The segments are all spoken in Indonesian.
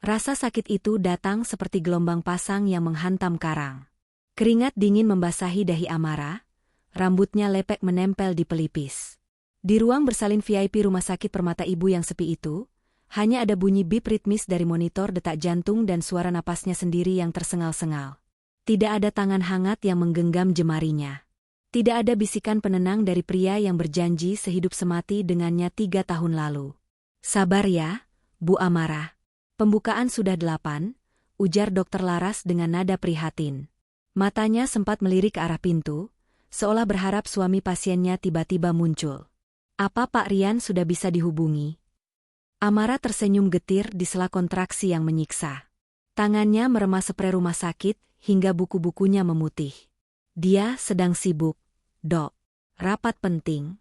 Rasa sakit itu datang seperti gelombang pasang yang menghantam karang. Keringat dingin membasahi dahi Amara, rambutnya lepek menempel di pelipis. Di ruang bersalin VIP Rumah Sakit Permata Ibu yang sepi itu, hanya ada bunyi bip ritmis dari monitor detak jantung dan suara napasnya sendiri yang tersengal-sengal. Tidak ada tangan hangat yang menggenggam jemarinya. Tidak ada bisikan penenang dari pria yang berjanji sehidup semati dengannya 3 tahun lalu. Sabar ya, Bu Amara. Pembukaan sudah 8, ujar Dokter Laras dengan nada prihatin. Matanya sempat melirik ke arah pintu, seolah berharap suami pasiennya tiba-tiba muncul. Apa Pak Rian sudah bisa dihubungi? Amara tersenyum getir di sela kontraksi yang menyiksa. Tangannya merema sprei rumah sakit hingga buku-bukunya memutih. Dia sedang sibuk, Dok. Rapat penting.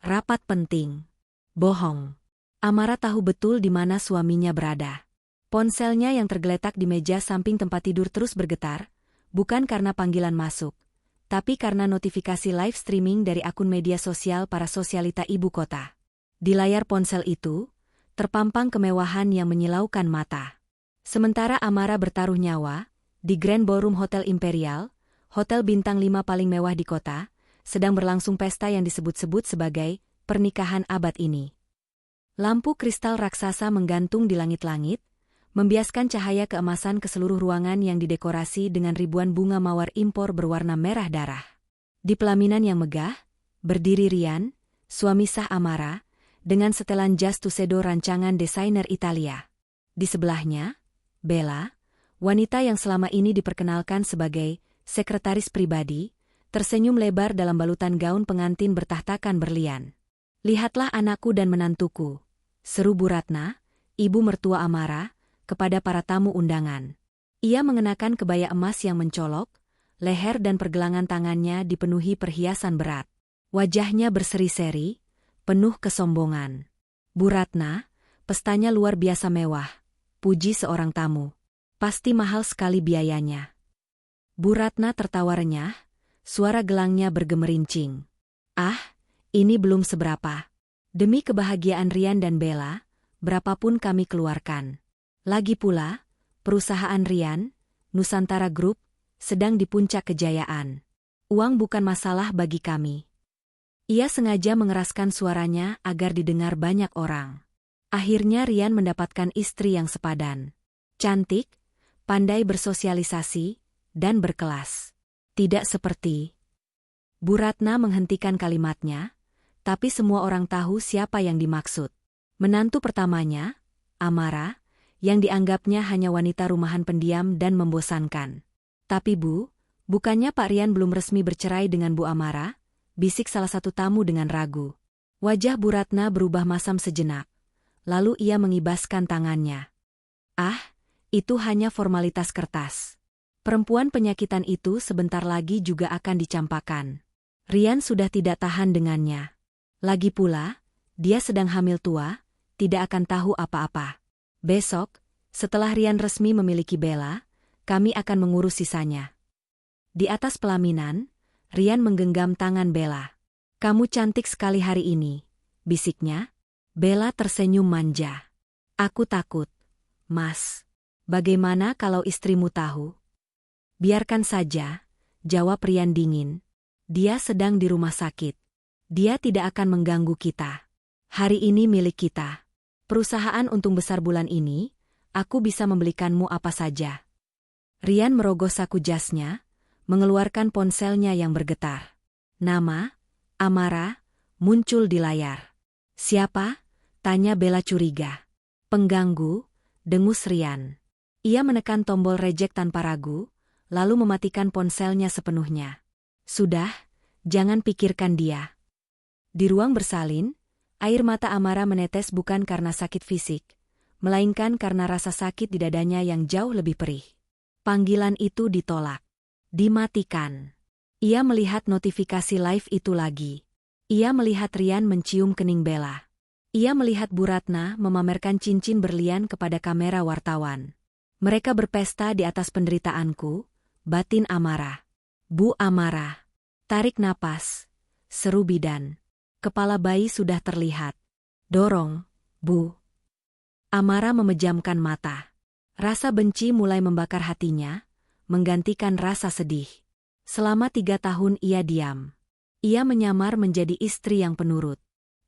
Rapat penting. Bohong. Amara tahu betul di mana suaminya berada. Ponselnya yang tergeletak di meja samping tempat tidur terus bergetar, bukan karena panggilan masuk, tapi karena notifikasi live streaming dari akun media sosial para sosialita ibu kota. Di layar ponsel itu, terpampang kemewahan yang menyilaukan mata. Sementara Amara bertaruh nyawa, di Grand Ballroom Hotel Imperial, hotel bintang 5 paling mewah di kota, sedang berlangsung pesta yang disebut-sebut sebagai pernikahan abad ini. Lampu kristal raksasa menggantung di langit-langit, membiaskan cahaya keemasan ke seluruh ruangan yang didekorasi dengan ribuan bunga mawar impor berwarna merah darah. Di pelaminan yang megah, berdiri Rian, suami sah Amara, dengan setelan jas tuxedo rancangan desainer Italia. Di sebelahnya, Bella, wanita yang selama ini diperkenalkan sebagai sekretaris pribadi, tersenyum lebar dalam balutan gaun pengantin bertahtakan berlian. Lihatlah anakku dan menantuku, seru Bu Ratna, ibu mertua Amara, kepada para tamu undangan. Ia mengenakan kebaya emas yang mencolok, leher dan pergelangan tangannya dipenuhi perhiasan berat. Wajahnya berseri-seri, penuh kesombongan. Bu Ratna, pestanya luar biasa mewah, puji seorang tamu. Pasti mahal sekali biayanya. Bu Ratna tertawa renyah, suara gelangnya bergemerincing. Ah, ini belum seberapa. Demi kebahagiaan Rian dan Bella, berapapun kami keluarkan. Lagi pula, perusahaan Rian, Nusantara Group, sedang di puncak kejayaan. Uang bukan masalah bagi kami. Ia sengaja mengeraskan suaranya agar didengar banyak orang. Akhirnya Rian mendapatkan istri yang sepadan. Cantik, pandai bersosialisasi, dan berkelas. Tidak seperti... Bu Ratna menghentikan kalimatnya, tapi semua orang tahu siapa yang dimaksud. Menantu pertamanya, Amara, yang dianggapnya hanya wanita rumahan pendiam dan membosankan. Tapi Bu, bukannya Pak Rian belum resmi bercerai dengan Bu Amara? Bisik salah satu tamu dengan ragu. Wajah Bu Ratna berubah masam sejenak. Lalu ia mengibaskan tangannya. Ah, itu hanya formalitas kertas. Perempuan penyakitan itu sebentar lagi juga akan dicampakkan. Rian sudah tidak tahan dengannya. Lagi pula, dia sedang hamil tua, tidak akan tahu apa-apa. Besok, setelah Rian resmi memiliki Bella, kami akan mengurus sisanya. Di atas pelaminan, Rian menggenggam tangan Bella. Kamu cantik sekali hari ini, bisiknya. Bella tersenyum manja. Aku takut, Mas. Bagaimana kalau istrimu tahu? Biarkan saja, jawab Rian dingin. Dia sedang di rumah sakit. Dia tidak akan mengganggu kita. Hari ini milik kita. Perusahaan untung besar bulan ini, aku bisa membelikanmu apa saja. Rian merogoh saku jasnya, mengeluarkan ponselnya yang bergetar. Nama, Amara, muncul di layar. Siapa? Tanya Bella curiga. Pengganggu, dengus Rian. Ia menekan tombol reject tanpa ragu, lalu mematikan ponselnya sepenuhnya. Sudah, jangan pikirkan dia. Di ruang bersalin, air mata Amara menetes bukan karena sakit fisik, melainkan karena rasa sakit di dadanya yang jauh lebih perih. Panggilan itu ditolak. Dimatikan. Ia melihat notifikasi live itu lagi. Ia melihat Rian mencium kening Bella. Ia melihat Bu Ratna memamerkan cincin berlian kepada kamera wartawan. Mereka berpesta di atas penderitaanku, batin Amara. Bu Amara. Tarik napas. Seru bidan. Kepala bayi sudah terlihat. Dorong, Bu. Amara memejamkan mata. Rasa benci mulai membakar hatinya, menggantikan rasa sedih. Selama 3 tahun ia diam. Ia menyamar menjadi istri yang penurut.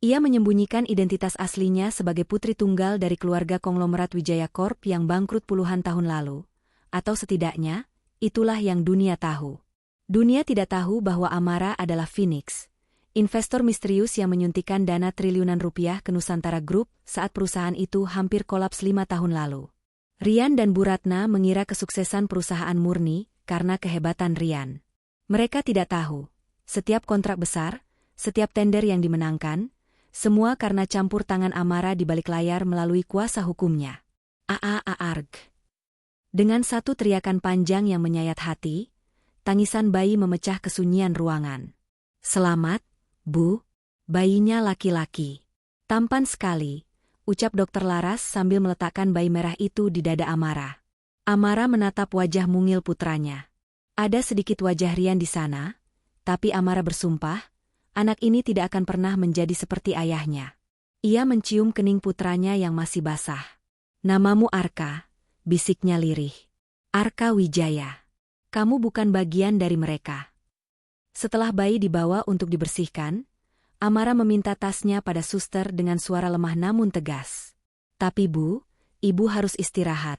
Ia menyembunyikan identitas aslinya sebagai putri tunggal dari keluarga konglomerat Wijaya Corp yang bangkrut puluhan tahun lalu. Atau setidaknya, itulah yang dunia tahu. Dunia tidak tahu bahwa Amara adalah Phoenix, investor misterius yang menyuntikkan dana triliunan rupiah ke Nusantara Group saat perusahaan itu hampir kolaps 5 tahun lalu. Rian dan Bu Ratna mengira kesuksesan perusahaan murni karena kehebatan Rian. Mereka tidak tahu, setiap kontrak besar, setiap tender yang dimenangkan, semua karena campur tangan Amara di balik layar melalui kuasa hukumnya. Arg. Dengan satu teriakan panjang yang menyayat hati, tangisan bayi memecah kesunyian ruangan. "Selamat, Bu, bayinya laki-laki." "Tampan sekali," ucap Dokter Laras sambil meletakkan bayi merah itu di dada Amara. Amara menatap wajah mungil putranya. Ada sedikit wajah Rian di sana, tapi Amara bersumpah, anak ini tidak akan pernah menjadi seperti ayahnya. Ia mencium kening putranya yang masih basah. "Namamu Arka," bisiknya lirih. "Arka Wijaya. Kamu bukan bagian dari mereka." Setelah bayi dibawa untuk dibersihkan, Amara meminta tasnya pada suster dengan suara lemah namun tegas. "Tapi Bu, Ibu harus istirahat."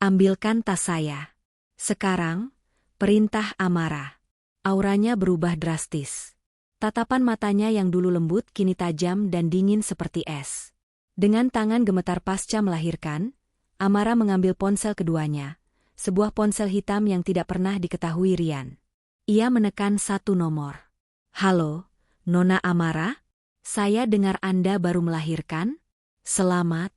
"Ambilkan tas saya." "Sekarang," perintah Amara. Auranya berubah drastis. Tatapan matanya yang dulu lembut kini tajam dan dingin seperti es. Dengan tangan gemetar pasca melahirkan, Amara mengambil ponsel keduanya, sebuah ponsel hitam yang tidak pernah diketahui Rian. Ia menekan satu nomor. "Halo, Nona Amara? Saya dengar Anda baru melahirkan? Selamat."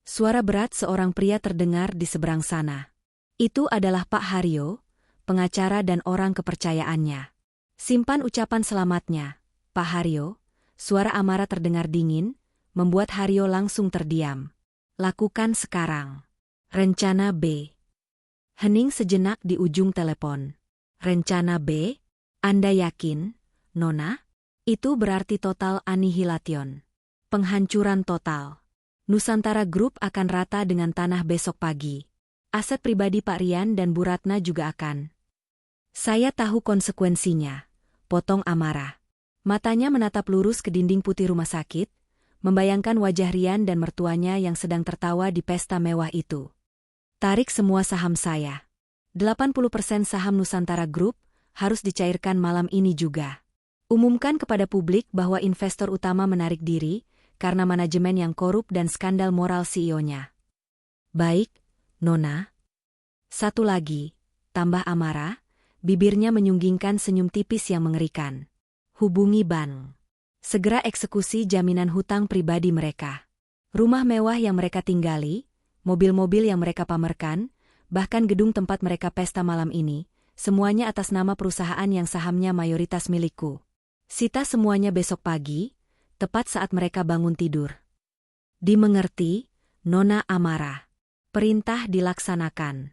Suara berat seorang pria terdengar di seberang sana. Itu adalah Pak Haryo, pengacara dan orang kepercayaannya. "Simpan ucapan selamatnya, Pak Haryo." Suara Amara terdengar dingin, membuat Haryo langsung terdiam. "Lakukan sekarang." "Rencana B." Hening sejenak di ujung telepon. "Rencana B? Anda yakin, Nona?" "Itu berarti total annihilation. Penghancuran total. Nusantara Group akan rata dengan tanah besok pagi. Aset pribadi Pak Rian dan Bu Ratna juga akan." "Saya tahu konsekuensinya," potong Amara. Matanya menatap lurus ke dinding putih rumah sakit, membayangkan wajah Rian dan mertuanya yang sedang tertawa di pesta mewah itu. "Tarik semua saham saya. 80% saham Nusantara Group harus dicairkan malam ini juga. Umumkan kepada publik bahwa investor utama menarik diri karena manajemen yang korup dan skandal moral CEO-nya." "Baik, Nona." "Satu lagi," tambah Amara, bibirnya menyunggingkan senyum tipis yang mengerikan. "Hubungi bank. Segera eksekusi jaminan hutang pribadi mereka. Rumah mewah yang mereka tinggali, mobil-mobil yang mereka pamerkan, bahkan gedung tempat mereka pesta malam ini, semuanya atas nama perusahaan yang sahamnya mayoritas milikku. Sita semuanya besok pagi, tepat saat mereka bangun tidur." "Dimengerti, Nona Amara." Perintah dilaksanakan.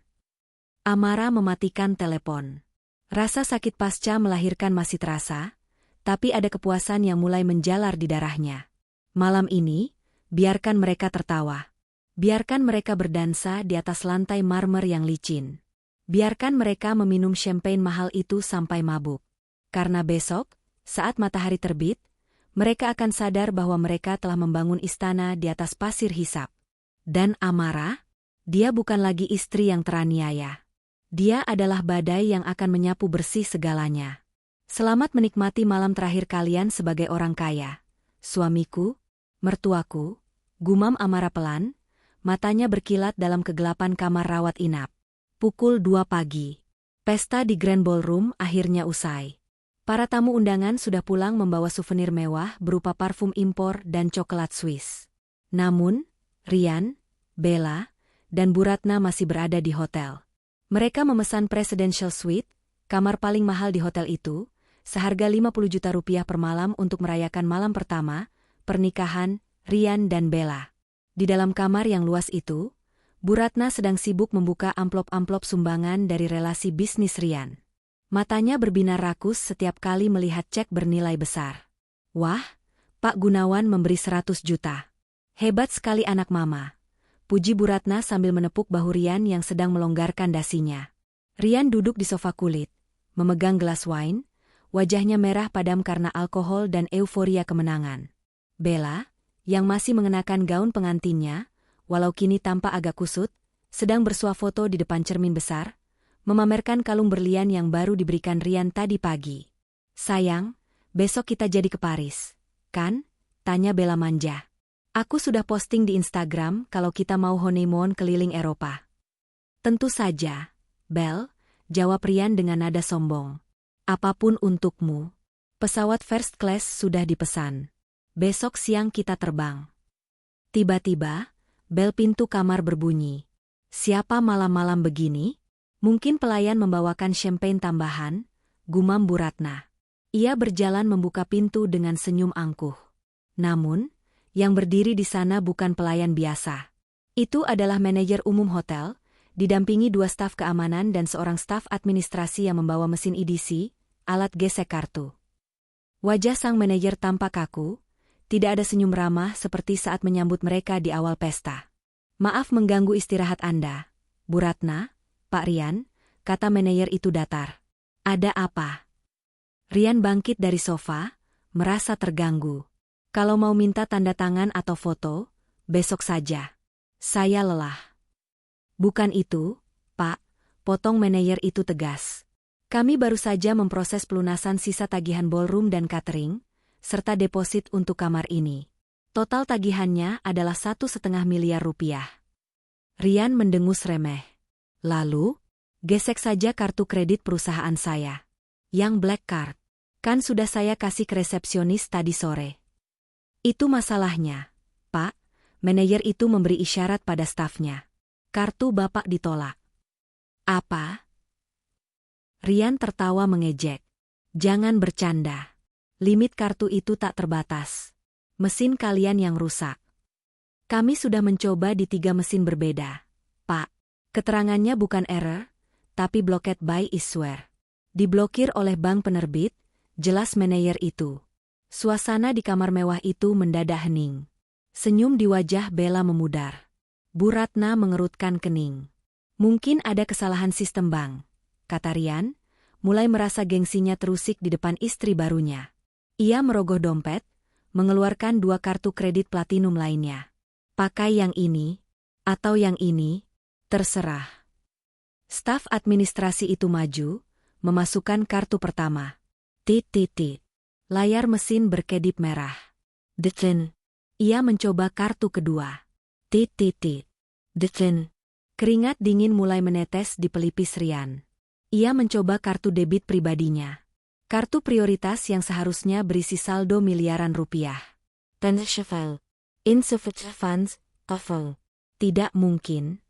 Amara mematikan telepon. Rasa sakit pasca melahirkan masih terasa, tapi ada kepuasan yang mulai menjalar di darahnya. Malam ini, biarkan mereka tertawa. Biarkan mereka berdansa di atas lantai marmer yang licin. Biarkan mereka meminum champagne mahal itu sampai mabuk. Karena besok, saat matahari terbit, mereka akan sadar bahwa mereka telah membangun istana di atas pasir hisap. Dan Amara, dia bukan lagi istri yang teraniaya. Dia adalah badai yang akan menyapu bersih segalanya. "Selamat menikmati malam terakhir kalian sebagai orang kaya, suamiku, mertuaku," gumam Amara pelan, matanya berkilat dalam kegelapan kamar rawat inap. Pukul 2 pagi. Pesta di Grand Ballroom akhirnya usai. Para tamu undangan sudah pulang membawa souvenir mewah berupa parfum impor dan coklat Swiss. Namun, Rian, Bella, dan Bu Ratna masih berada di hotel. Mereka memesan Presidential Suite, kamar paling mahal di hotel itu, seharga 50 juta rupiah per malam untuk merayakan malam pertama, pernikahan, Rian dan Bella. Di dalam kamar yang luas itu, Bu Ratna sedang sibuk membuka amplop-amplop sumbangan dari relasi bisnis Rian. Matanya berbinar rakus setiap kali melihat cek bernilai besar. "Wah, Pak Gunawan memberi 100 juta. Hebat sekali anak mama. puji Bu Ratna sambil menepuk bahu Rian yang sedang melonggarkan dasinya. Rian duduk di sofa kulit, memegang gelas wine, wajahnya merah padam karena alkohol dan euforia kemenangan. Bella, yang masih mengenakan gaun pengantinnya, walau kini tampak agak kusut, sedang bersuah foto di depan cermin besar, memamerkan kalung berlian yang baru diberikan Rian tadi pagi. "Sayang, besok kita jadi ke Paris, kan?" tanya Bella manja. "Aku sudah posting di Instagram kalau kita mau honeymoon keliling Eropa." "Tentu saja, Bel," jawab Rian dengan nada sombong. "Apapun untukmu. Pesawat first class sudah dipesan. Besok siang kita terbang." Tiba-tiba, bel pintu kamar berbunyi. "Siapa malam-malam begini?" "Mungkin pelayan membawakan champagne tambahan," gumam Bu Ratna. Ia berjalan membuka pintu dengan senyum angkuh. Namun, yang berdiri di sana bukan pelayan biasa. Itu adalah manajer umum hotel, didampingi 2 staf keamanan dan seorang staf administrasi yang membawa mesin EDC, alat gesek kartu. Wajah sang manajer tampak kaku, tidak ada senyum ramah seperti saat menyambut mereka di awal pesta. "Maaf mengganggu istirahat Anda, Bu Ratna, Pak Rian," kata manajer itu datar. "Ada apa?" Rian bangkit dari sofa, merasa terganggu. "Kalau mau minta tanda tangan atau foto, besok saja. Saya lelah." "Bukan itu, Pak," potong manajer itu tegas. "Kami baru saja memproses pelunasan sisa tagihan ballroom dan catering, serta deposit untuk kamar ini. Total tagihannya adalah 1,5 miliar rupiah." Rian mendengus remeh. "Lalu, gesek saja kartu kredit perusahaan saya. Yang Black Card. Kan sudah saya kasih ke resepsionis tadi sore." "Itu masalahnya, Pak," manajer itu memberi isyarat pada stafnya. "Kartu Bapak ditolak." "Apa?" Rian tertawa mengejek. "Jangan bercanda. Limit kartu itu tak terbatas. Mesin kalian yang rusak." "Kami sudah mencoba di 3 mesin berbeda, Pak. Keterangannya bukan error, tapi blocked by issuer. Diblokir oleh bank penerbit," jelas manajer itu. Suasana di kamar mewah itu mendadak hening. Senyum di wajah Bella memudar. Bu Ratna mengerutkan kening. "Mungkin ada kesalahan sistem bank," kata Rian, mulai merasa gengsinya terusik di depan istri barunya. Ia merogoh dompet, mengeluarkan 2 kartu kredit platinum lainnya. "Pakai yang ini, atau yang ini, terserah." Staf administrasi itu maju, memasukkan kartu pertama. Tit. Layar mesin berkedip merah. Detlin. Ia mencoba kartu kedua. Tit. Detlin. Keringat dingin mulai menetes di pelipis Rian. Ia mencoba kartu debit pribadinya. Kartu prioritas yang seharusnya berisi saldo miliaran rupiah. Insufficient funds, TOEFL. Tidak mungkin.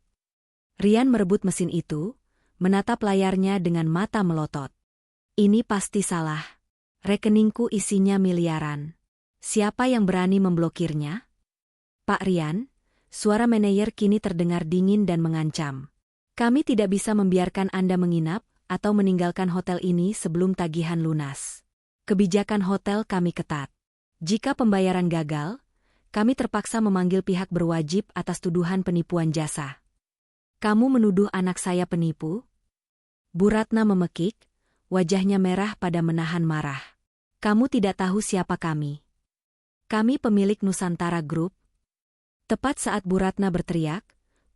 Rian merebut mesin itu, menatap layarnya dengan mata melotot. "Ini pasti salah. Rekeningku isinya miliaran. Siapa yang berani memblokirnya?" "Pak Rian," suara manajer kini terdengar dingin dan mengancam. "Kami tidak bisa membiarkan Anda menginap atau meninggalkan hotel ini sebelum tagihan lunas. Kebijakan hotel kami ketat. Jika pembayaran gagal, kami terpaksa memanggil pihak berwajib atas tuduhan penipuan jasa." "Kamu menuduh anak saya penipu?" Bu Ratna memekik, wajahnya merah pada menahan marah. "Kamu tidak tahu siapa kami. Kami pemilik Nusantara Group." Tepat saat Bu Ratna berteriak,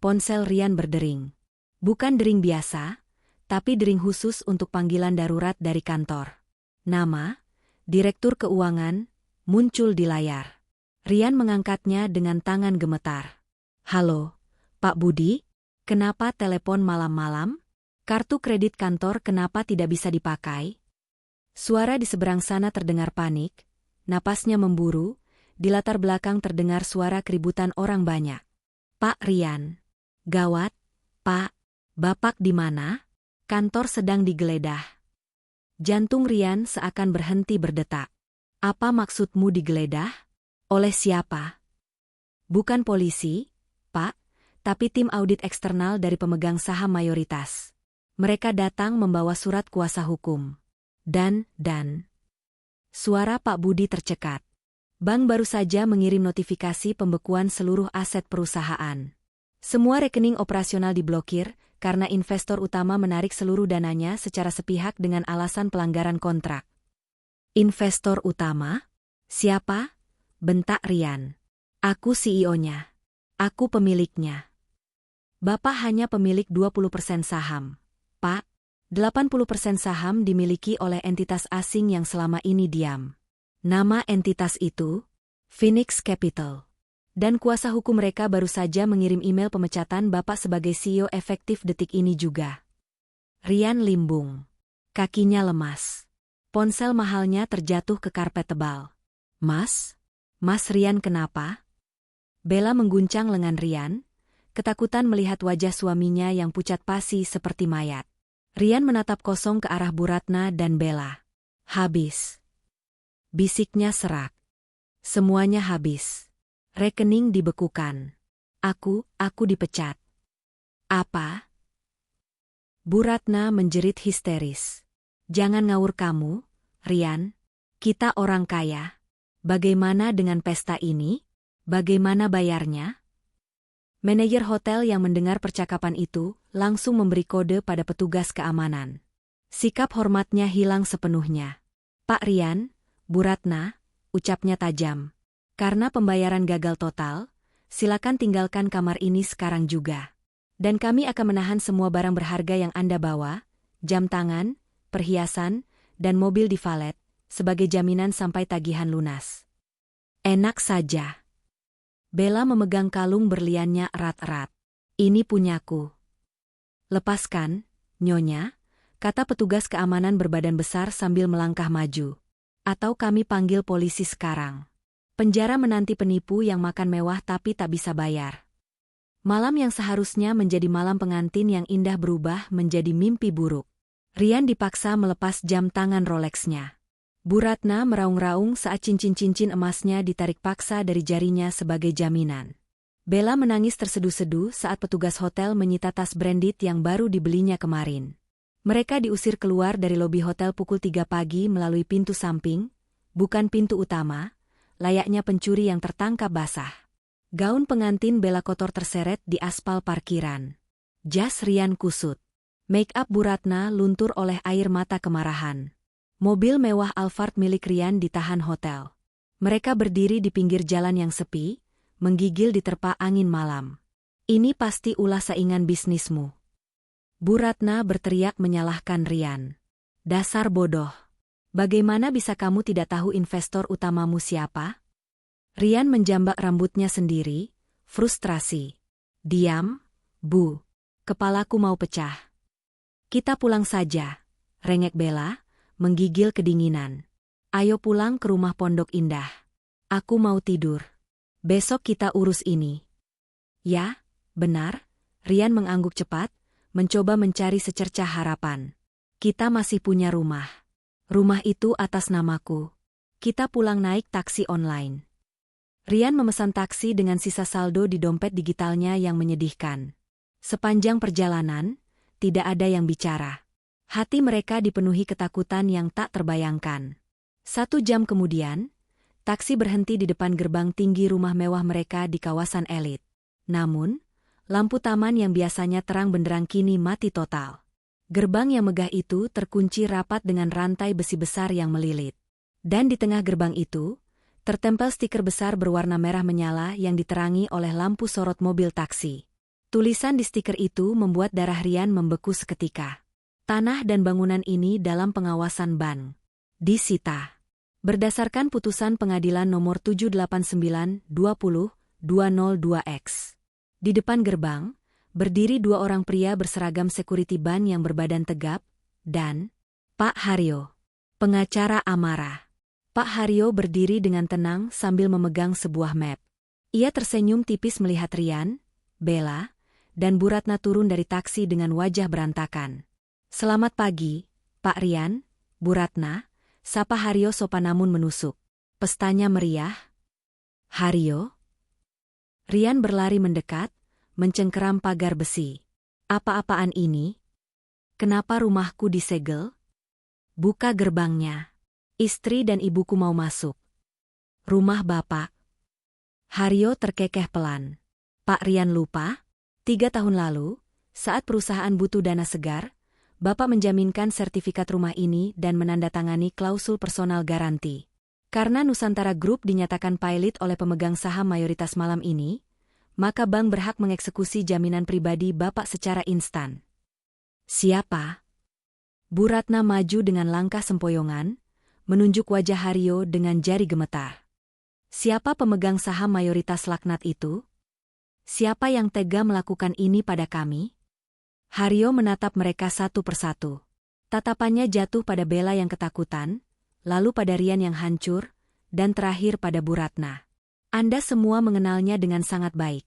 ponsel Rian berdering. Bukan dering biasa, tapi dering khusus untuk panggilan darurat dari kantor. Nama, Direktur Keuangan, muncul di layar. Rian mengangkatnya dengan tangan gemetar. "Halo, Pak Budi, kenapa telepon malam-malam? Kartu kredit kantor kenapa tidak bisa dipakai?" Suara di seberang sana terdengar panik, napasnya memburu, di latar belakang terdengar suara keributan orang banyak. "Pak Rian. Gawat, Pak. Bapak di mana? Kantor sedang digeledah." Jantung Rian seakan berhenti berdetak. "Apa maksudmu digeledah? Oleh siapa?" "Bukan polisi, Pak, tapi tim audit eksternal dari pemegang saham mayoritas. Mereka datang membawa surat kuasa hukum. Dan. Suara Pak Budi tercekat. "Bank baru saja mengirim notifikasi pembekuan seluruh aset perusahaan. Semua rekening operasional diblokir karena investor utama menarik seluruh dananya secara sepihak dengan alasan pelanggaran kontrak. Investor utama? Siapa? Bentak Rian. Aku CEO-nya. Aku pemiliknya. Bapak hanya pemilik 20% saham. Pak, 80% saham dimiliki oleh entitas asing yang selama ini diam. Nama entitas itu? Phoenix Capital. Dan kuasa hukum mereka baru saja mengirim email pemecatan Bapak sebagai CEO efektif detik ini juga. Rian limbung. Kakinya lemas. Ponsel mahalnya terjatuh ke karpet tebal. Mas? Mas Rian kenapa? Bella mengguncang lengan Rian, ketakutan melihat wajah suaminya yang pucat pasi seperti mayat. Rian menatap kosong ke arah Bu Ratna dan Bella. Habis. Bisiknya serak. Semuanya habis. Rekening dibekukan. Aku dipecat. Apa? Bu Ratna menjerit histeris. Jangan ngawur kamu, Rian. Kita orang kaya. Bagaimana dengan pesta ini? Bagaimana bayarnya? Manajer hotel yang mendengar percakapan itu langsung memberi kode pada petugas keamanan. Sikap hormatnya hilang sepenuhnya. Pak Rian, Bu Ratna, ucapnya tajam. Karena pembayaran gagal total, silakan tinggalkan kamar ini sekarang juga. Dan kami akan menahan semua barang berharga yang Anda bawa, jam tangan, perhiasan, dan mobil di valet, sebagai jaminan sampai tagihan lunas. Enak saja. Bella memegang kalung berliannya erat-erat. Ini punyaku. Lepaskan, Nyonya, kata petugas keamanan berbadan besar sambil melangkah maju. Atau kami panggil polisi sekarang. Penjara menanti penipu yang makan mewah tapi tak bisa bayar. Malam yang seharusnya menjadi malam pengantin yang indah berubah menjadi mimpi buruk. Rian dipaksa melepas jam tangan Rolexnya. Bu Ratna meraung-raung saat cincin-cincin emasnya ditarik paksa dari jarinya sebagai jaminan. Bella menangis terseduh-seduh saat petugas hotel menyita tas branded yang baru dibelinya kemarin. Mereka diusir keluar dari lobi hotel pukul 3 pagi melalui pintu samping, bukan pintu utama, layaknya pencuri yang tertangkap basah. Gaun pengantin Bella kotor terseret di aspal parkiran. Jas Rian kusut. Make up Bu Ratna luntur oleh air mata kemarahan. Mobil mewah Alphard milik Rian ditahan hotel. Mereka berdiri di pinggir jalan yang sepi, menggigil diterpa angin malam. Ini pasti ulah saingan bisnismu. Bu Ratna berteriak menyalahkan Rian. Dasar bodoh. Bagaimana bisa kamu tidak tahu investor utamamu siapa? Rian menjambak rambutnya sendiri, frustrasi. Diam, Bu. Kepalaku mau pecah. Kita pulang saja, rengek Bella, menggigil kedinginan. Ayo pulang ke rumah Pondok Indah. Aku mau tidur. Besok kita urus ini. Ya, benar, Rian mengangguk cepat, mencoba mencari secercah harapan. Kita masih punya rumah. Rumah itu atas namaku. Kita pulang naik taksi online. Rian memesan taksi dengan sisa saldo di dompet digitalnya yang menyedihkan. Sepanjang perjalanan, tidak ada yang bicara. Hati mereka dipenuhi ketakutan yang tak terbayangkan. 1 jam kemudian, taksi berhenti di depan gerbang tinggi rumah mewah mereka di kawasan elit. Namun, lampu taman yang biasanya terang benderang kini mati total. Gerbang yang megah itu terkunci rapat dengan rantai besi besar yang melilit. Dan di tengah gerbang itu, tertempel stiker besar berwarna merah menyala yang diterangi oleh lampu sorot mobil taksi. Tulisan di stiker itu membuat darah Rian membeku seketika. Tanah dan bangunan ini dalam pengawasan BAN. Disita. Berdasarkan putusan pengadilan nomor 789/20/202X. Di depan gerbang, berdiri 2 orang pria berseragam security BAN yang berbadan tegap, dan Pak Haryo, pengacara Amara. Pak Haryo berdiri dengan tenang sambil memegang sebuah map. Ia tersenyum tipis melihat Rian, Bella, dan Bu Ratna turun dari taksi dengan wajah berantakan. Selamat pagi, Pak Rian, Bu Ratna, sapa Haryo sopan namun menusuk. Pestanya meriah. Haryo? Rian berlari mendekat, mencengkeram pagar besi. Apa-apaan ini? Kenapa rumahku disegel? Buka gerbangnya. Istri dan ibuku mau masuk. Rumah Bapak. Haryo terkekeh pelan. Pak Rian lupa? 3 tahun lalu, saat perusahaan butuh dana segar, Bapak menjaminkan sertifikat rumah ini dan menandatangani klausul personal garanti. Karena Nusantara Group dinyatakan pilot oleh pemegang saham mayoritas malam ini, maka bank berhak mengeksekusi jaminan pribadi Bapak secara instan. Siapa? Bu Ratna maju dengan langkah sempoyongan, menunjuk wajah Haryo dengan jari gemetar. Siapa pemegang saham mayoritas laknat itu? Siapa yang tega melakukan ini pada kami? Haryo menatap mereka satu persatu. Tatapannya jatuh pada Bella yang ketakutan, lalu pada Rian yang hancur, dan terakhir pada Bu Ratna. Anda semua mengenalnya dengan sangat baik,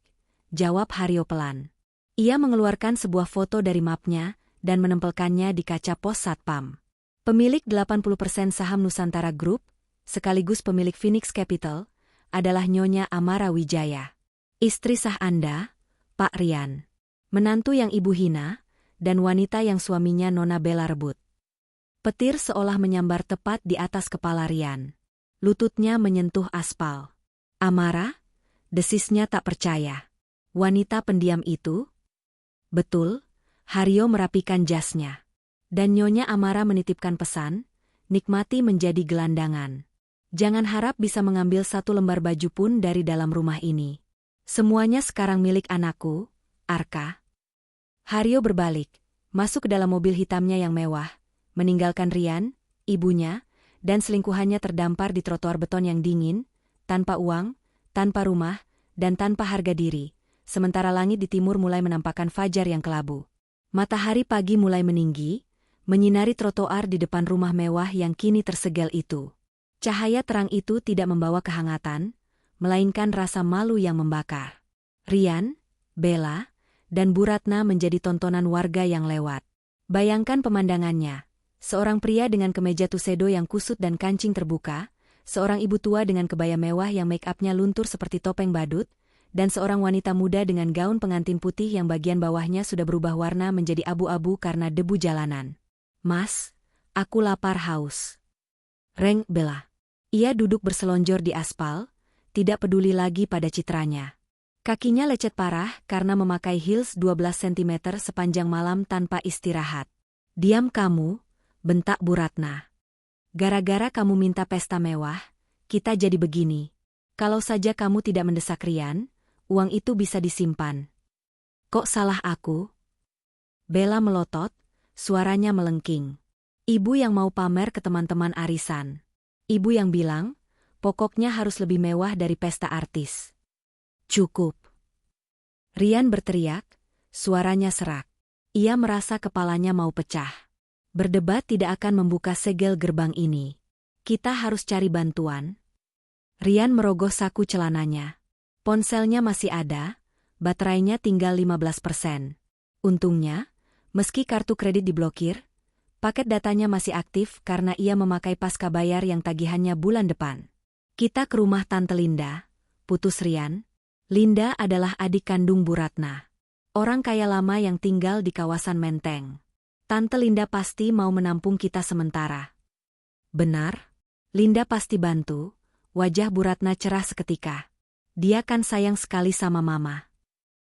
jawab Haryo pelan. Ia mengeluarkan sebuah foto dari mapnya dan menempelkannya di kaca pos satpam. Pemilik 80% saham Nusantara Group, sekaligus pemilik Phoenix Capital, adalah Nyonya Amara Wijaya. Istri sah Anda, Pak Rian. Menantu yang ibu hina, dan wanita yang suaminya Nona Bella rebut. Petir seolah menyambar tepat di atas kepala Rian. Lututnya menyentuh aspal. Amara? Desisnya tak percaya. Wanita pendiam itu? Betul, Haryo merapikan jasnya. Dan Nyonya Amara menitipkan pesan, nikmati menjadi gelandangan. Jangan harap bisa mengambil satu lembar baju pun dari dalam rumah ini. Semuanya sekarang milik anakku, Arka. Haryo berbalik, masuk ke dalam mobil hitamnya yang mewah, meninggalkan Rian, ibunya, dan selingkuhannya terdampar di trotoar beton yang dingin, tanpa uang, tanpa rumah, dan tanpa harga diri, sementara langit di timur mulai menampakkan fajar yang kelabu. Matahari pagi mulai meninggi, menyinari trotoar di depan rumah mewah yang kini tersegel itu. Cahaya terang itu tidak membawa kehangatan, melainkan rasa malu yang membakar. Rian, Bella, dan Bu Ratna menjadi tontonan warga yang lewat. Bayangkan pemandangannya. Seorang pria dengan kemeja tuxedo yang kusut dan kancing terbuka, seorang ibu tua dengan kebaya mewah yang make-upnya luntur seperti topeng badut, dan seorang wanita muda dengan gaun pengantin putih yang bagian bawahnya sudah berubah warna menjadi abu-abu karena debu jalanan. Mas, aku lapar haus. Reng Bella. Ia duduk berselonjor di aspal, tidak peduli lagi pada citranya. Kakinya lecet parah karena memakai heels 12 cm sepanjang malam tanpa istirahat. Diam kamu, bentak Bu Ratna. Gara-gara kamu minta pesta mewah, kita jadi begini. Kalau saja kamu tidak mendesak Rian, uang itu bisa disimpan. Kok salah aku? Bella melotot, suaranya melengking. Ibu yang mau pamer ke teman-teman arisan. Ibu yang bilang, pokoknya harus lebih mewah dari pesta artis. Cukup. Rian berteriak, suaranya serak. Ia merasa kepalanya mau pecah. Berdebat tidak akan membuka segel gerbang ini. Kita harus cari bantuan. Rian merogoh saku celananya. Ponselnya masih ada, baterainya tinggal 15%. Untungnya, meski kartu kredit diblokir, paket datanya masih aktif karena ia memakai pasca bayar yang tagihannya bulan depan. Kita ke rumah Tante Linda, putus Rian. Linda adalah adik kandung Bu Ratna. Orang kaya lama yang tinggal di kawasan Menteng. Tante Linda pasti mau menampung kita sementara. Benar? Linda pasti bantu. Wajah Bu Ratna cerah seketika. Dia kan sayang sekali sama Mama.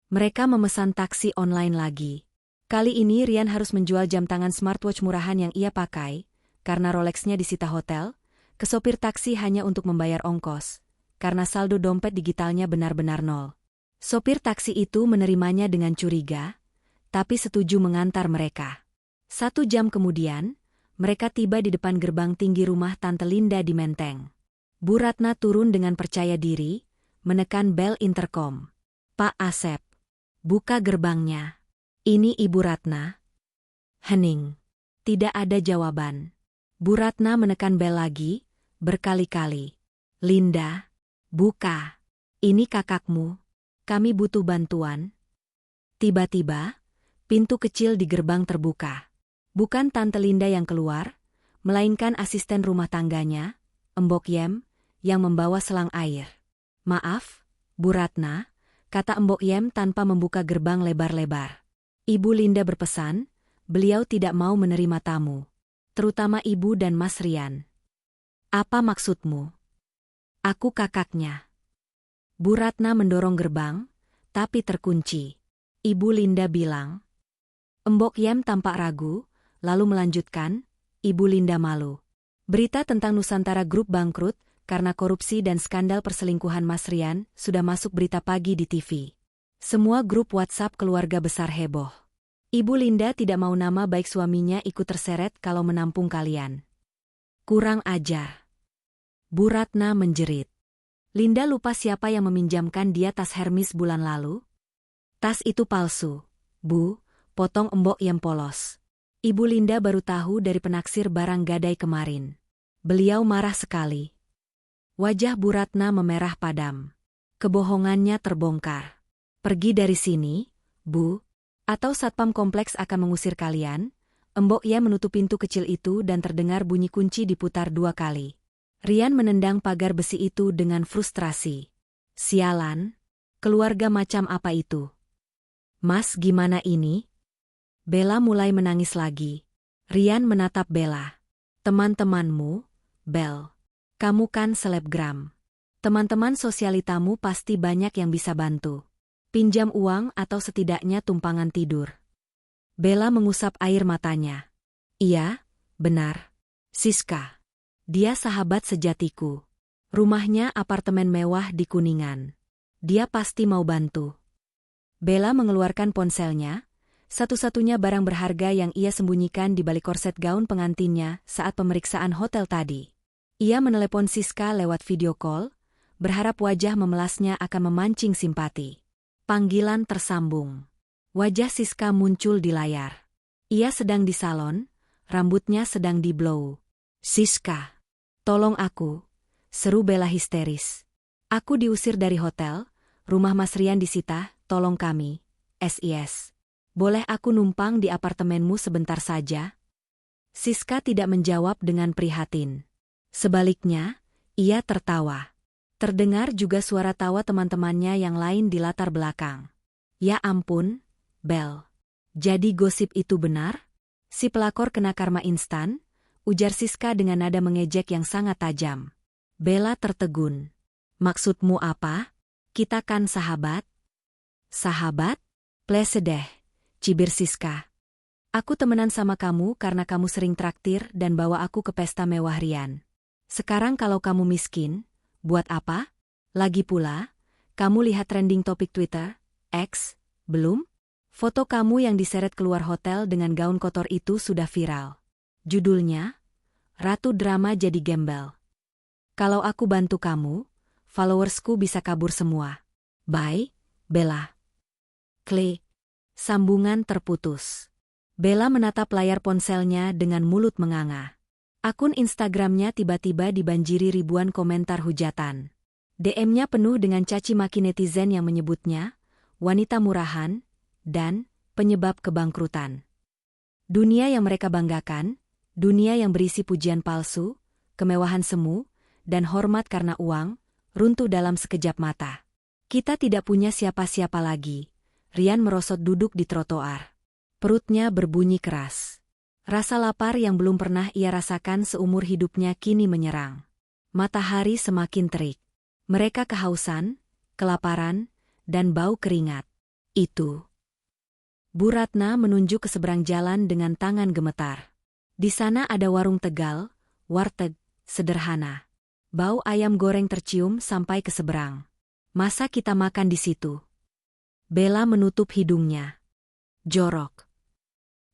Mereka memesan taksi online lagi. Kali ini Rian harus menjual jam tangan smartwatch murahan yang ia pakai, karena Rolexnya disita hotel, ke sopir taksi hanya untuk membayar ongkos. Karena saldo dompet digitalnya benar-benar nol. Sopir taksi itu menerimanya dengan curiga, tapi setuju mengantar mereka. 1 jam kemudian, mereka tiba di depan gerbang tinggi rumah Tante Linda di Menteng. Bu Ratna turun dengan percaya diri, menekan bel intercom. Pak Asep, buka gerbangnya. Ini Ibu Ratna. Hening. Tidak ada jawaban. Bu Ratna menekan bel lagi, berkali-kali. Linda. Buka. Ini kakakmu. Kami butuh bantuan. Tiba-tiba, pintu kecil di gerbang terbuka. Bukan Tante Linda yang keluar, melainkan asisten rumah tangganya, Mbok Yem, yang membawa selang air. Maaf, Bu Ratna, kata Mbok Yem tanpa membuka gerbang lebar-lebar. Ibu Linda berpesan, beliau tidak mau menerima tamu. Terutama Ibu dan Mas Rian. Apa maksudmu? Aku kakaknya. Bu Ratna mendorong gerbang, tapi terkunci. Ibu Linda bilang. Mbok Yem tampak ragu, lalu melanjutkan, Ibu Linda malu. Berita tentang Nusantara Group bangkrut karena korupsi dan skandal perselingkuhan Mas Rian sudah masuk berita pagi di TV. Semua grup WhatsApp keluarga besar heboh. Ibu Linda tidak mau nama baik suaminya ikut terseret kalau menampung kalian. Kurang ajar. Bu Ratna menjerit. Linda lupa siapa yang meminjamkan dia tas Hermes bulan lalu? Tas itu palsu, Bu, potong Mbok Yem polos. Ibu Linda baru tahu dari penaksir barang gadai kemarin. Beliau marah sekali. Wajah Bu Ratna memerah padam. Kebohongannya terbongkar. Pergi dari sini, Bu, atau Satpam Kompleks akan mengusir kalian. Mbok Yem menutup pintu kecil itu dan terdengar bunyi kunci diputar 2 kali. Rian menendang pagar besi itu dengan frustrasi. Sialan, keluarga macam apa itu? Mas, gimana ini? Bella mulai menangis lagi. Rian menatap Bella. Teman-temanmu, Bel. Kamu kan selebgram. Teman-teman sosialitamu pasti banyak yang bisa bantu. Pinjam uang atau setidaknya tumpangan tidur. Bella mengusap air matanya. Iya, benar. Siska. Dia sahabat sejatiku. Rumahnya apartemen mewah di Kuningan. Dia pasti mau bantu. Bella mengeluarkan ponselnya, satu-satunya barang berharga yang ia sembunyikan di balik korset gaun pengantinnya saat pemeriksaan hotel tadi. Ia menelepon Siska lewat video call, berharap wajah memelasnya akan memancing simpati. Panggilan tersambung. Wajah Siska muncul di layar. Ia sedang di salon, rambutnya sedang di-blow. Siska, tolong aku, seru Bella histeris. Aku diusir dari hotel, rumah Mas Rian disita, tolong kami, SIS. Boleh aku numpang di apartemenmu sebentar saja? Siska tidak menjawab dengan prihatin. Sebaliknya, ia tertawa. Terdengar juga suara tawa teman-temannya yang lain di latar belakang. Ya ampun, Bel. Jadi gosip itu benar? Si pelakor kena karma instan? Ujar Siska dengan nada mengejek yang sangat tajam. Bella tertegun. Maksudmu apa? Kita kan sahabat? Sahabat? Plese deh. Cibir Siska. Aku temenan sama kamu karena kamu sering traktir dan bawa aku ke pesta mewah Rian. Sekarang kalau kamu miskin, buat apa? Lagi pula, kamu lihat trending topik Twitter, X, belum? Foto kamu yang diseret keluar hotel dengan gaun kotor itu sudah viral. Judulnya, Ratu Drama Jadi Gembel. Kalau aku bantu kamu, followersku bisa kabur semua. Bye, Bella. Klik. Sambungan terputus. Bella menatap layar ponselnya dengan mulut menganga. Akun Instagramnya tiba-tiba dibanjiri ribuan komentar hujatan. DM-nya penuh dengan caci maki netizen yang menyebutnya wanita murahan dan penyebab kebangkrutan. Dunia yang mereka banggakan, dunia yang berisi pujian palsu, kemewahan semu, dan hormat karena uang, runtuh dalam sekejap mata. Kita tidak punya siapa-siapa lagi. Rian merosot duduk di trotoar. Perutnya berbunyi keras. Rasa lapar yang belum pernah ia rasakan seumur hidupnya kini menyerang. Matahari semakin terik. Mereka kehausan, kelaparan, dan bau keringat. Itu. Bu Ratna menunjuk ke seberang jalan dengan tangan gemetar. Di sana ada warung Tegal, warteg, sederhana. Bau ayam goreng tercium sampai ke seberang. Masa kita makan di situ? Bella menutup hidungnya. Jorok.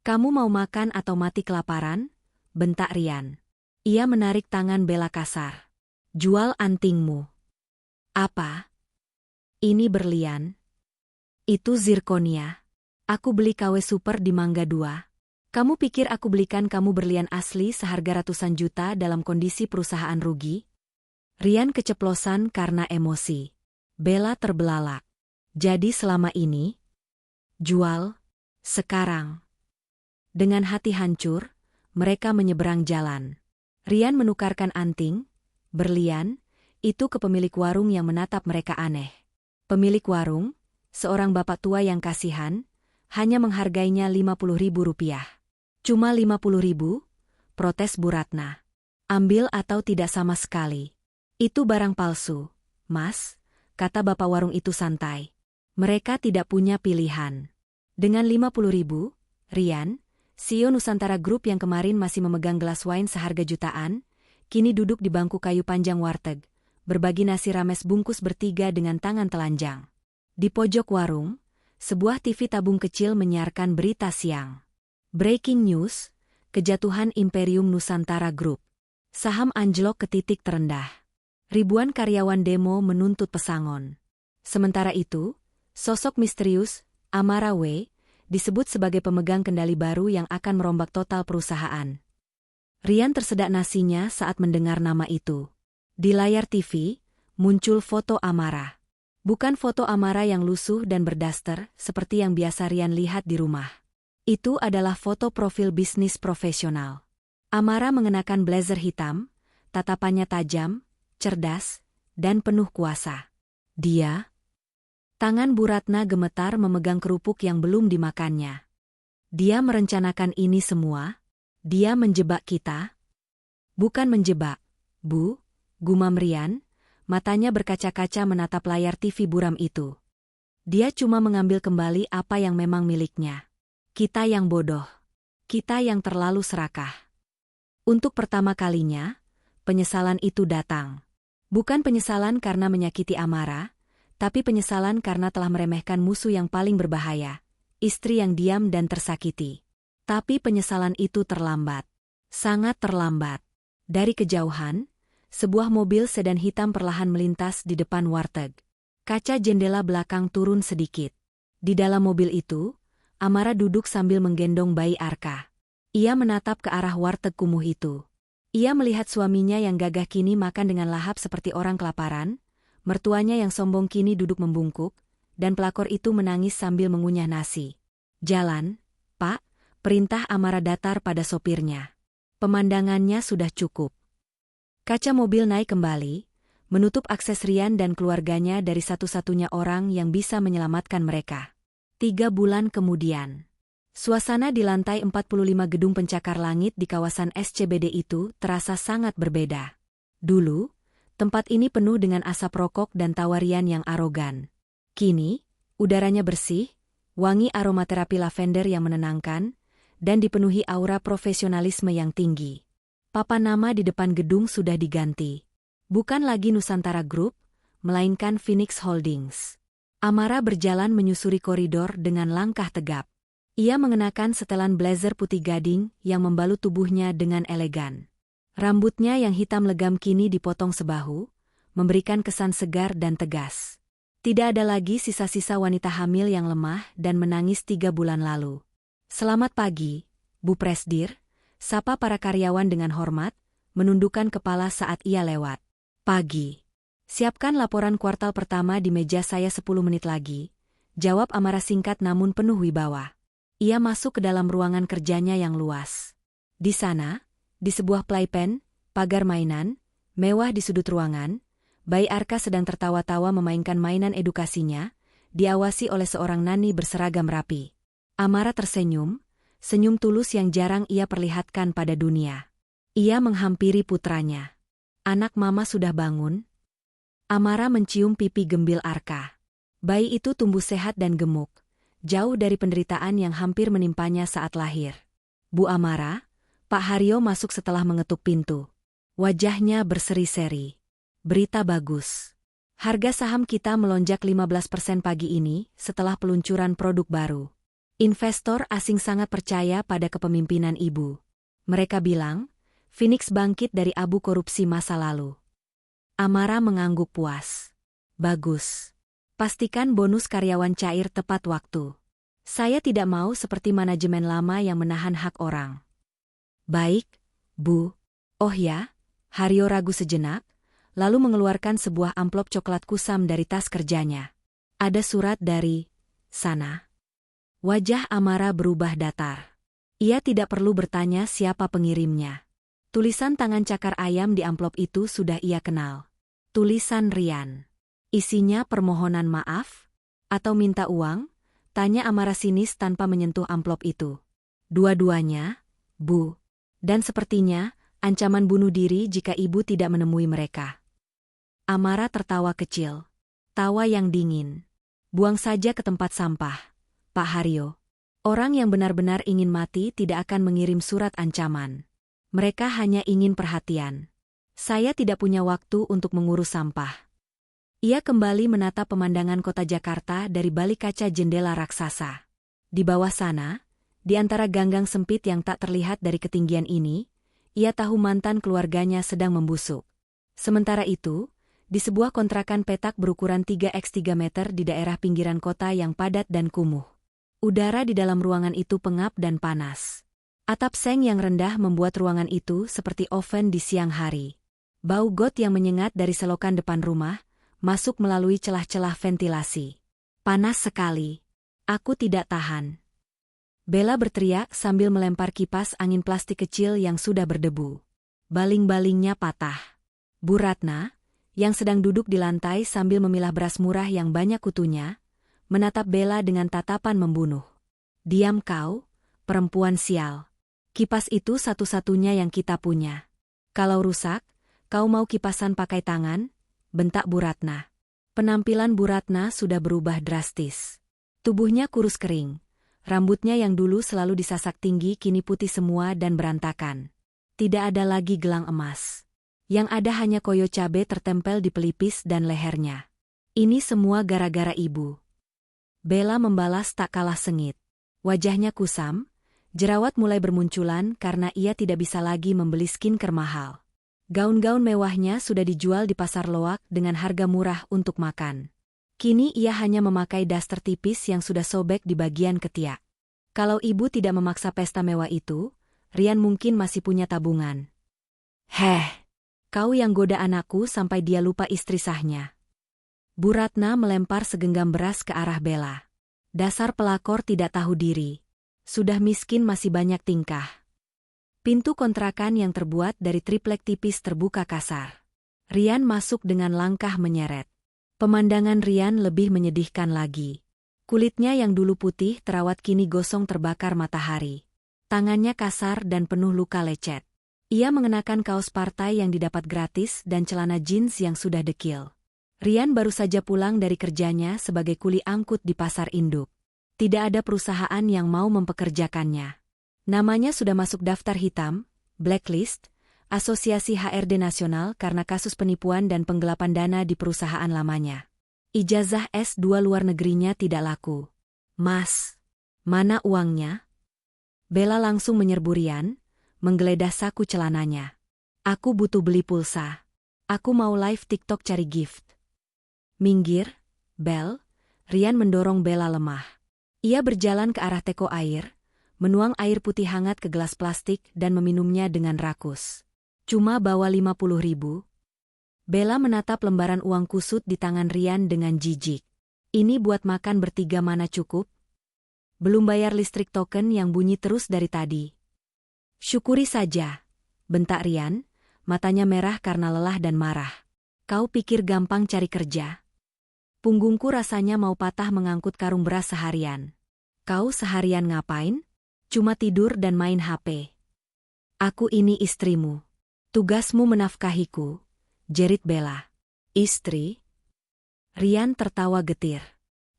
Kamu mau makan atau mati kelaparan? Bentak Rian. Ia menarik tangan Bella kasar. Jual antingmu. Apa? Ini berlian. Itu zirkonia. Aku beli KW Super di Mangga 2. Kamu pikir aku belikan kamu berlian asli seharga ratusan juta dalam kondisi perusahaan rugi? Rian keceplosan karena emosi. Bella terbelalak. Jadi selama ini, jual, sekarang. Dengan hati hancur, mereka menyeberang jalan. Rian menukarkan anting, berlian, itu ke pemilik warung yang menatap mereka aneh. Pemilik warung, seorang bapak tua yang kasihan, hanya menghargainya Rp50.000. Cuma Rp50.000? Protes Bu Ratna. Ambil atau tidak sama sekali. Itu barang palsu, Mas, kata bapak warung itu santai. Mereka tidak punya pilihan. Dengan 50.000, Rian, CEO Nusantara Group yang kemarin masih memegang gelas wine seharga jutaan, kini duduk di bangku kayu panjang warteg, berbagi nasi rames bungkus bertiga dengan tangan telanjang. Di pojok warung, sebuah TV tabung kecil menyiarkan berita siang. Breaking news, kejatuhan Imperium Nusantara Group. Saham anjlok ke titik terendah. Ribuan karyawan demo menuntut pesangon. Sementara itu, sosok misterius, Amara W., disebut sebagai pemegang kendali baru yang akan merombak total perusahaan. Rian tersedak nasinya saat mendengar nama itu. Di layar TV, muncul foto Amara. Bukan foto Amara yang lusuh dan berdaster seperti yang biasa Rian lihat di rumah. Itu adalah foto profil bisnis profesional. Amara mengenakan blazer hitam, tatapannya tajam, cerdas, dan penuh kuasa. Tangan Bu Ratna gemetar memegang kerupuk yang belum dimakannya. Dia merencanakan ini semua? Dia menjebak kita? Bukan menjebak, Bu, gumam Rian, matanya berkaca-kaca menatap layar TV buram itu. Dia cuma mengambil kembali apa yang memang miliknya. Kita yang bodoh. Kita yang terlalu serakah. Untuk pertama kalinya, penyesalan itu datang. Bukan penyesalan karena menyakiti Amara, tapi penyesalan karena telah meremehkan musuh yang paling berbahaya, istri yang diam dan tersakiti. Tapi penyesalan itu terlambat. Sangat terlambat. Dari kejauhan, sebuah mobil sedan hitam perlahan melintas di depan warteg. Kaca jendela belakang turun sedikit. Di dalam mobil itu, Amara duduk sambil menggendong bayi Arka. Ia menatap ke arah warteg kumuh itu. Ia melihat suaminya yang gagah kini makan dengan lahap seperti orang kelaparan, mertuanya yang sombong kini duduk membungkuk, dan pelakor itu menangis sambil mengunyah nasi. Jalan, Pak, perintah Amara datar pada sopirnya. Pemandangannya sudah cukup. Kaca mobil naik kembali, menutup akses Rian dan keluarganya dari satu-satunya orang yang bisa menyelamatkan mereka. 3 bulan kemudian. Suasana di lantai 45 gedung pencakar langit di kawasan SCBD itu terasa sangat berbeda. Dulu, tempat ini penuh dengan asap rokok dan tawa Rian yang arogan. Kini, udaranya bersih, wangi aromaterapi lavender yang menenangkan, dan dipenuhi aura profesionalisme yang tinggi. Papan nama di depan gedung sudah diganti. Bukan lagi Nusantara Group, melainkan Phoenix Holdings. Amara berjalan menyusuri koridor dengan langkah tegap. Ia mengenakan setelan blazer putih gading yang membalut tubuhnya dengan elegan. Rambutnya yang hitam legam kini dipotong sebahu, memberikan kesan segar dan tegas. Tidak ada lagi sisa-sisa wanita hamil yang lemah dan menangis 3 bulan lalu. Selamat pagi, Bu Presdir, sapa para karyawan dengan hormat, menundukkan kepala saat ia lewat. Pagi. Siapkan laporan kuartal pertama di meja saya 10 menit lagi, jawab Amara singkat namun penuh wibawa. Ia masuk ke dalam ruangan kerjanya yang luas. Di sana, di sebuah playpen, pagar mainan, mewah di sudut ruangan, bayi Arka sedang tertawa-tawa memainkan mainan edukasinya, diawasi oleh seorang nani berseragam rapi. Amara tersenyum, senyum tulus yang jarang ia perlihatkan pada dunia. Ia menghampiri putranya. Anak mama sudah bangun? Amara mencium pipi gembil Arka. Bayi itu tumbuh sehat dan gemuk, jauh dari penderitaan yang hampir menimpanya saat lahir. Bu Amara, Pak Haryo masuk setelah mengetuk pintu. Wajahnya berseri-seri. Berita bagus. Harga saham kita melonjak 15% pagi ini setelah peluncuran produk baru. Investor asing sangat percaya pada kepemimpinan Ibu. Mereka bilang, Phoenix bangkit dari abu korupsi masa lalu. Amara mengangguk puas. Bagus. Pastikan bonus karyawan cair tepat waktu. Saya tidak mau seperti manajemen lama yang menahan hak orang. Baik, Bu. Oh ya, Haryo ragu sejenak, lalu mengeluarkan sebuah amplop coklat kusam dari tas kerjanya. Ada surat dari sana. Wajah Amara berubah datar. Ia tidak perlu bertanya siapa pengirimnya. Tulisan tangan cakar ayam di amplop itu sudah ia kenal. Tulisan Rian. Isinya permohonan maaf? Atau minta uang? Tanya Amara sinis tanpa menyentuh amplop itu. Dua-duanya, Bu. Dan sepertinya, ancaman bunuh diri jika Ibu tidak menemui mereka. Amara tertawa kecil. Tawa yang dingin. Buang saja ke tempat sampah, Pak Haryo. Orang yang benar-benar ingin mati tidak akan mengirim surat ancaman. Mereka hanya ingin perhatian. Saya tidak punya waktu untuk mengurus sampah. Ia kembali menatap pemandangan kota Jakarta dari balik kaca jendela raksasa. Di bawah sana, di antara ganggang sempit yang tak terlihat dari ketinggian ini, ia tahu mantan keluarganya sedang membusuk. Sementara itu, di sebuah kontrakan petak berukuran 3x3 meter di daerah pinggiran kota yang padat dan kumuh. Udara di dalam ruangan itu pengap dan panas. Atap seng yang rendah membuat ruangan itu seperti oven di siang hari. Bau got yang menyengat dari selokan depan rumah, masuk melalui celah-celah ventilasi. Panas sekali. Aku tidak tahan. Bella berteriak sambil melempar kipas angin plastik kecil yang sudah berdebu. Baling-balingnya patah. Bu Ratna, yang sedang duduk di lantai sambil memilah beras murah yang banyak kutunya, menatap Bella dengan tatapan membunuh. Diam kau, perempuan sial. Kipas itu satu-satunya yang kita punya. Kalau rusak, kau mau kipasan pakai tangan? Bentak Bu Ratna. Penampilan Bu Ratna sudah berubah drastis. Tubuhnya kurus kering. Rambutnya yang dulu selalu disasak tinggi kini putih semua dan berantakan. Tidak ada lagi gelang emas. Yang ada hanya koyo cabe tertempel di pelipis dan lehernya. Ini semua gara-gara ibu. Bella membalas tak kalah sengit. Wajahnya kusam, jerawat mulai bermunculan karena ia tidak bisa lagi membeli skincare mahal. Gaun-gaun mewahnya sudah dijual di pasar loak dengan harga murah untuk makan. Kini ia hanya memakai daster tipis yang sudah sobek di bagian ketiak. Kalau ibu tidak memaksa pesta mewah itu, Rian mungkin masih punya tabungan. Heh, kau yang goda anakku sampai dia lupa istri sahnya. Bu Ratna melempar segenggam beras ke arah Bella. Dasar pelakor tidak tahu diri. Sudah miskin masih banyak tingkah. Pintu kontrakan yang terbuat dari triplek tipis terbuka kasar. Rian masuk dengan langkah menyeret. Pemandangan Rian lebih menyedihkan lagi. Kulitnya yang dulu putih terawat kini gosong terbakar matahari. Tangannya kasar dan penuh luka lecet. Ia mengenakan kaos partai yang didapat gratis dan celana jeans yang sudah dekil. Rian baru saja pulang dari kerjanya sebagai kuli angkut di pasar induk. Tidak ada perusahaan yang mau mempekerjakannya. Namanya sudah masuk daftar hitam, blacklist, Asosiasi HRD Nasional karena kasus penipuan dan penggelapan dana di perusahaan lamanya. Ijazah S2 luar negerinya tidak laku. Mas, mana uangnya? Bella langsung menyerbu Rian, menggeledah saku celananya. Aku butuh beli pulsa. Aku mau live TikTok cari gift. Minggir, Bel. Rian mendorong Bella lemah. Ia berjalan ke arah teko air, menuang air putih hangat ke gelas plastik dan meminumnya dengan rakus. Cuma bawa 50.000. Bella menatap lembaran uang kusut di tangan Rian dengan jijik. Ini buat makan bertiga mana cukup? Belum bayar listrik token yang bunyi terus dari tadi. Syukuri saja, bentak Rian, matanya merah karena lelah dan marah. Kau pikir gampang cari kerja? Punggungku rasanya mau patah mengangkut karung beras seharian. Kau seharian ngapain? Cuma tidur dan main HP. Aku ini istrimu. Tugasmu menafkahiku, jerit Bella. Istri? Rian tertawa getir.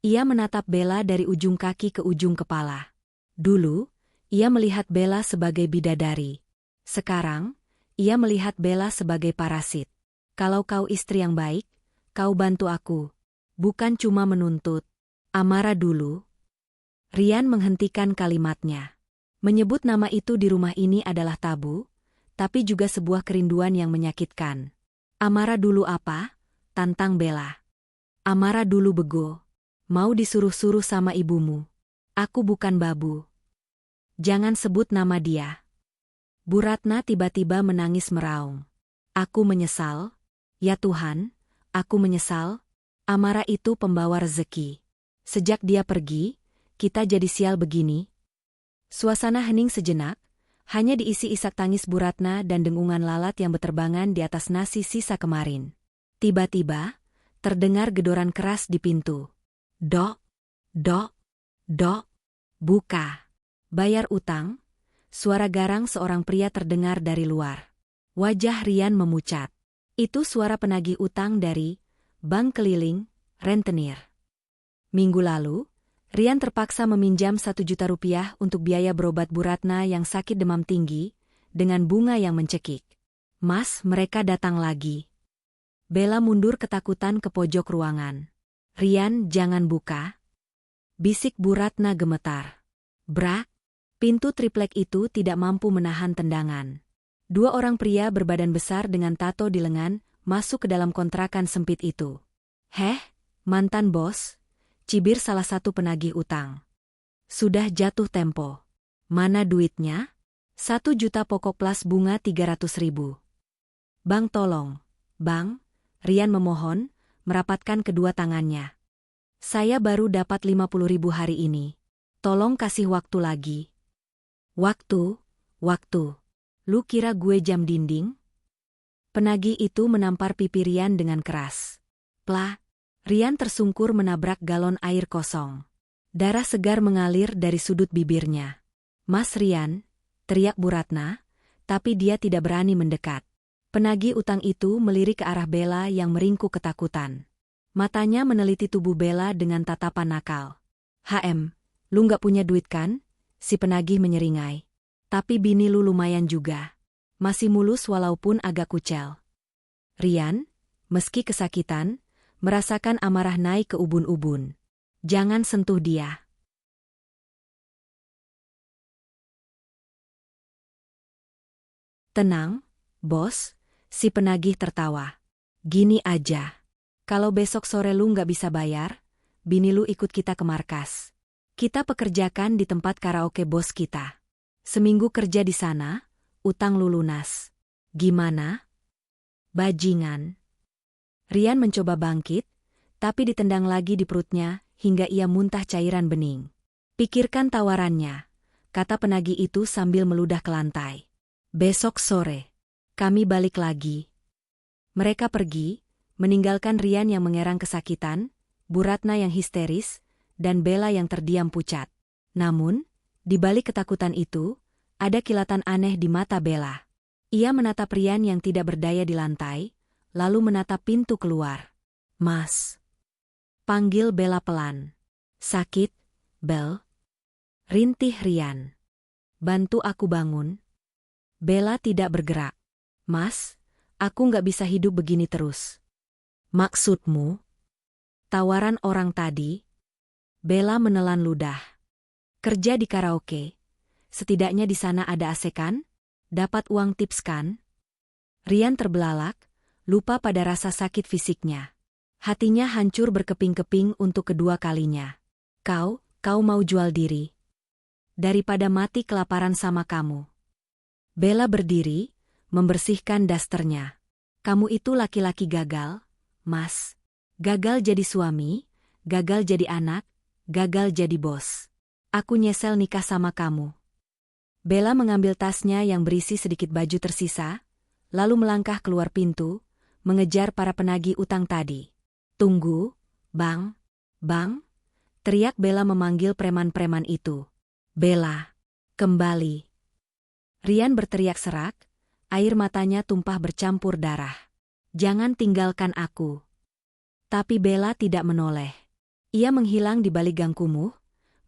Ia menatap Bella dari ujung kaki ke ujung kepala. Dulu, ia melihat Bella sebagai bidadari. Sekarang, ia melihat Bella sebagai parasit. Kalau kau istri yang baik, kau bantu aku. Bukan cuma menuntut. Amara dulu. Rian menghentikan kalimatnya. Menyebut nama itu di rumah ini adalah tabu, tapi juga sebuah kerinduan yang menyakitkan. Amara dulu apa? Tantang Bella. Amara dulu bego. Mau disuruh-suruh sama ibumu. Aku bukan babu. Jangan sebut nama dia. Bu Ratna tiba-tiba menangis meraung. Aku menyesal. Ya Tuhan, aku menyesal. Amara itu pembawa rezeki. Sejak dia pergi, kita jadi sial begini. Suasana hening sejenak, hanya diisi isak tangis Bu Ratna dan dengungan lalat yang berterbangan di atas nasi sisa kemarin. Tiba-tiba, terdengar gedoran keras di pintu. Dok, dok, dok, buka. Bayar utang. Suara garang seorang pria terdengar dari luar. Wajah Rian memucat. Itu suara penagih utang dari Bank Keliling, Rentenir. Minggu lalu, Rian terpaksa meminjam 1 juta rupiah untuk biaya berobat Bu Ratna yang sakit demam tinggi, dengan bunga yang mencekik. Mas, mereka datang lagi. Bella mundur ketakutan ke pojok ruangan. Rian, jangan buka. Bisik Bu Ratna gemetar. Brak, pintu triplek itu tidak mampu menahan tendangan. 2 orang pria berbadan besar dengan tato di lengan masuk ke dalam kontrakan sempit itu. Heh, mantan bos, cibir salah satu penagih utang. Sudah jatuh tempo. Mana duitnya? 1 juta pokok plus bunga 300.000. Bang tolong. Bang, Rian memohon, merapatkan kedua tangannya. Saya baru dapat 50.000 hari ini. Tolong kasih waktu lagi. Waktu. Lu kira gue jam dinding? Penagih itu menampar pipi Rian dengan keras. Plah. Rian tersungkur menabrak galon air kosong. Darah segar mengalir dari sudut bibirnya. Mas Rian, teriak Bu Ratna, tapi dia tidak berani mendekat. Penagih utang itu melirik ke arah Bella yang meringkuk ketakutan. Matanya meneliti tubuh Bella dengan tatapan nakal. Lu nggak punya duit kan? Si penagih menyeringai. Tapi bini lu lumayan juga. Masih mulus walaupun agak kucel. Rian, meski kesakitan, merasakan amarah naik ke ubun-ubun. Jangan sentuh dia. Tenang, bos, si penagih tertawa. Gini aja. Kalau besok sore lu nggak bisa bayar, bini lu ikut kita ke markas. Kita pekerjakan di tempat karaoke bos kita. Seminggu kerja di sana, utang lu lunas. Gimana? Bajingan. Rian mencoba bangkit, tapi ditendang lagi di perutnya hingga ia muntah cairan bening. Pikirkan tawarannya, kata penagih itu sambil meludah ke lantai. Besok sore, kami balik lagi. Mereka pergi, meninggalkan Rian yang mengerang kesakitan, Bu Ratna yang histeris, dan Bella yang terdiam pucat. Namun, di balik ketakutan itu, ada kilatan aneh di mata Bella. Ia menatap Rian yang tidak berdaya di lantai, lalu menatap pintu keluar. Mas. Panggil Bella pelan. Sakit, Bel? Rintih Rian. Bantu aku bangun. Bella tidak bergerak. Mas, aku nggak bisa hidup begini terus. Maksudmu? Tawaran orang tadi? Bella menelan ludah. Kerja di karaoke. Setidaknya di sana ada AC kan? Dapat uang tips kan? Rian terbelalak, lupa pada rasa sakit fisiknya. Hatinya hancur berkeping-keping untuk kedua kalinya. Kau mau jual diri. Daripada mati kelaparan sama kamu. Bella berdiri, membersihkan dasternya. Kamu itu laki-laki gagal, Mas. Gagal jadi suami, gagal jadi anak, gagal jadi bos. Aku nyesel nikah sama kamu. Bella mengambil tasnya yang berisi sedikit baju tersisa, lalu melangkah keluar pintu, mengejar para penagih utang tadi. Tunggu, Bang, teriak Bella memanggil preman-preman itu. Bella, kembali. Rian berteriak serak, air matanya tumpah bercampur darah. Jangan tinggalkan aku. Tapi Bella tidak menoleh. Ia menghilang di balik gang kumuh,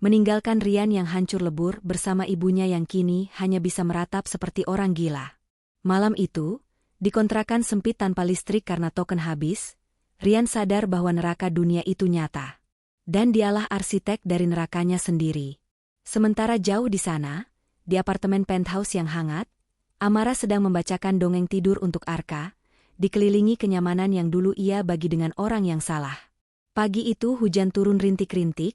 meninggalkan Rian yang hancur lebur bersama ibunya yang kini hanya bisa meratap seperti orang gila. Malam itu, di kontrakan sempit tanpa listrik karena token habis, Rian sadar bahwa neraka dunia itu nyata. Dan dialah arsitek dari nerakanya sendiri. Sementara jauh di sana, di apartemen penthouse yang hangat, Amara sedang membacakan dongeng tidur untuk Arka, dikelilingi kenyamanan yang dulu ia bagi dengan orang yang salah. Pagi itu hujan turun rintik-rintik,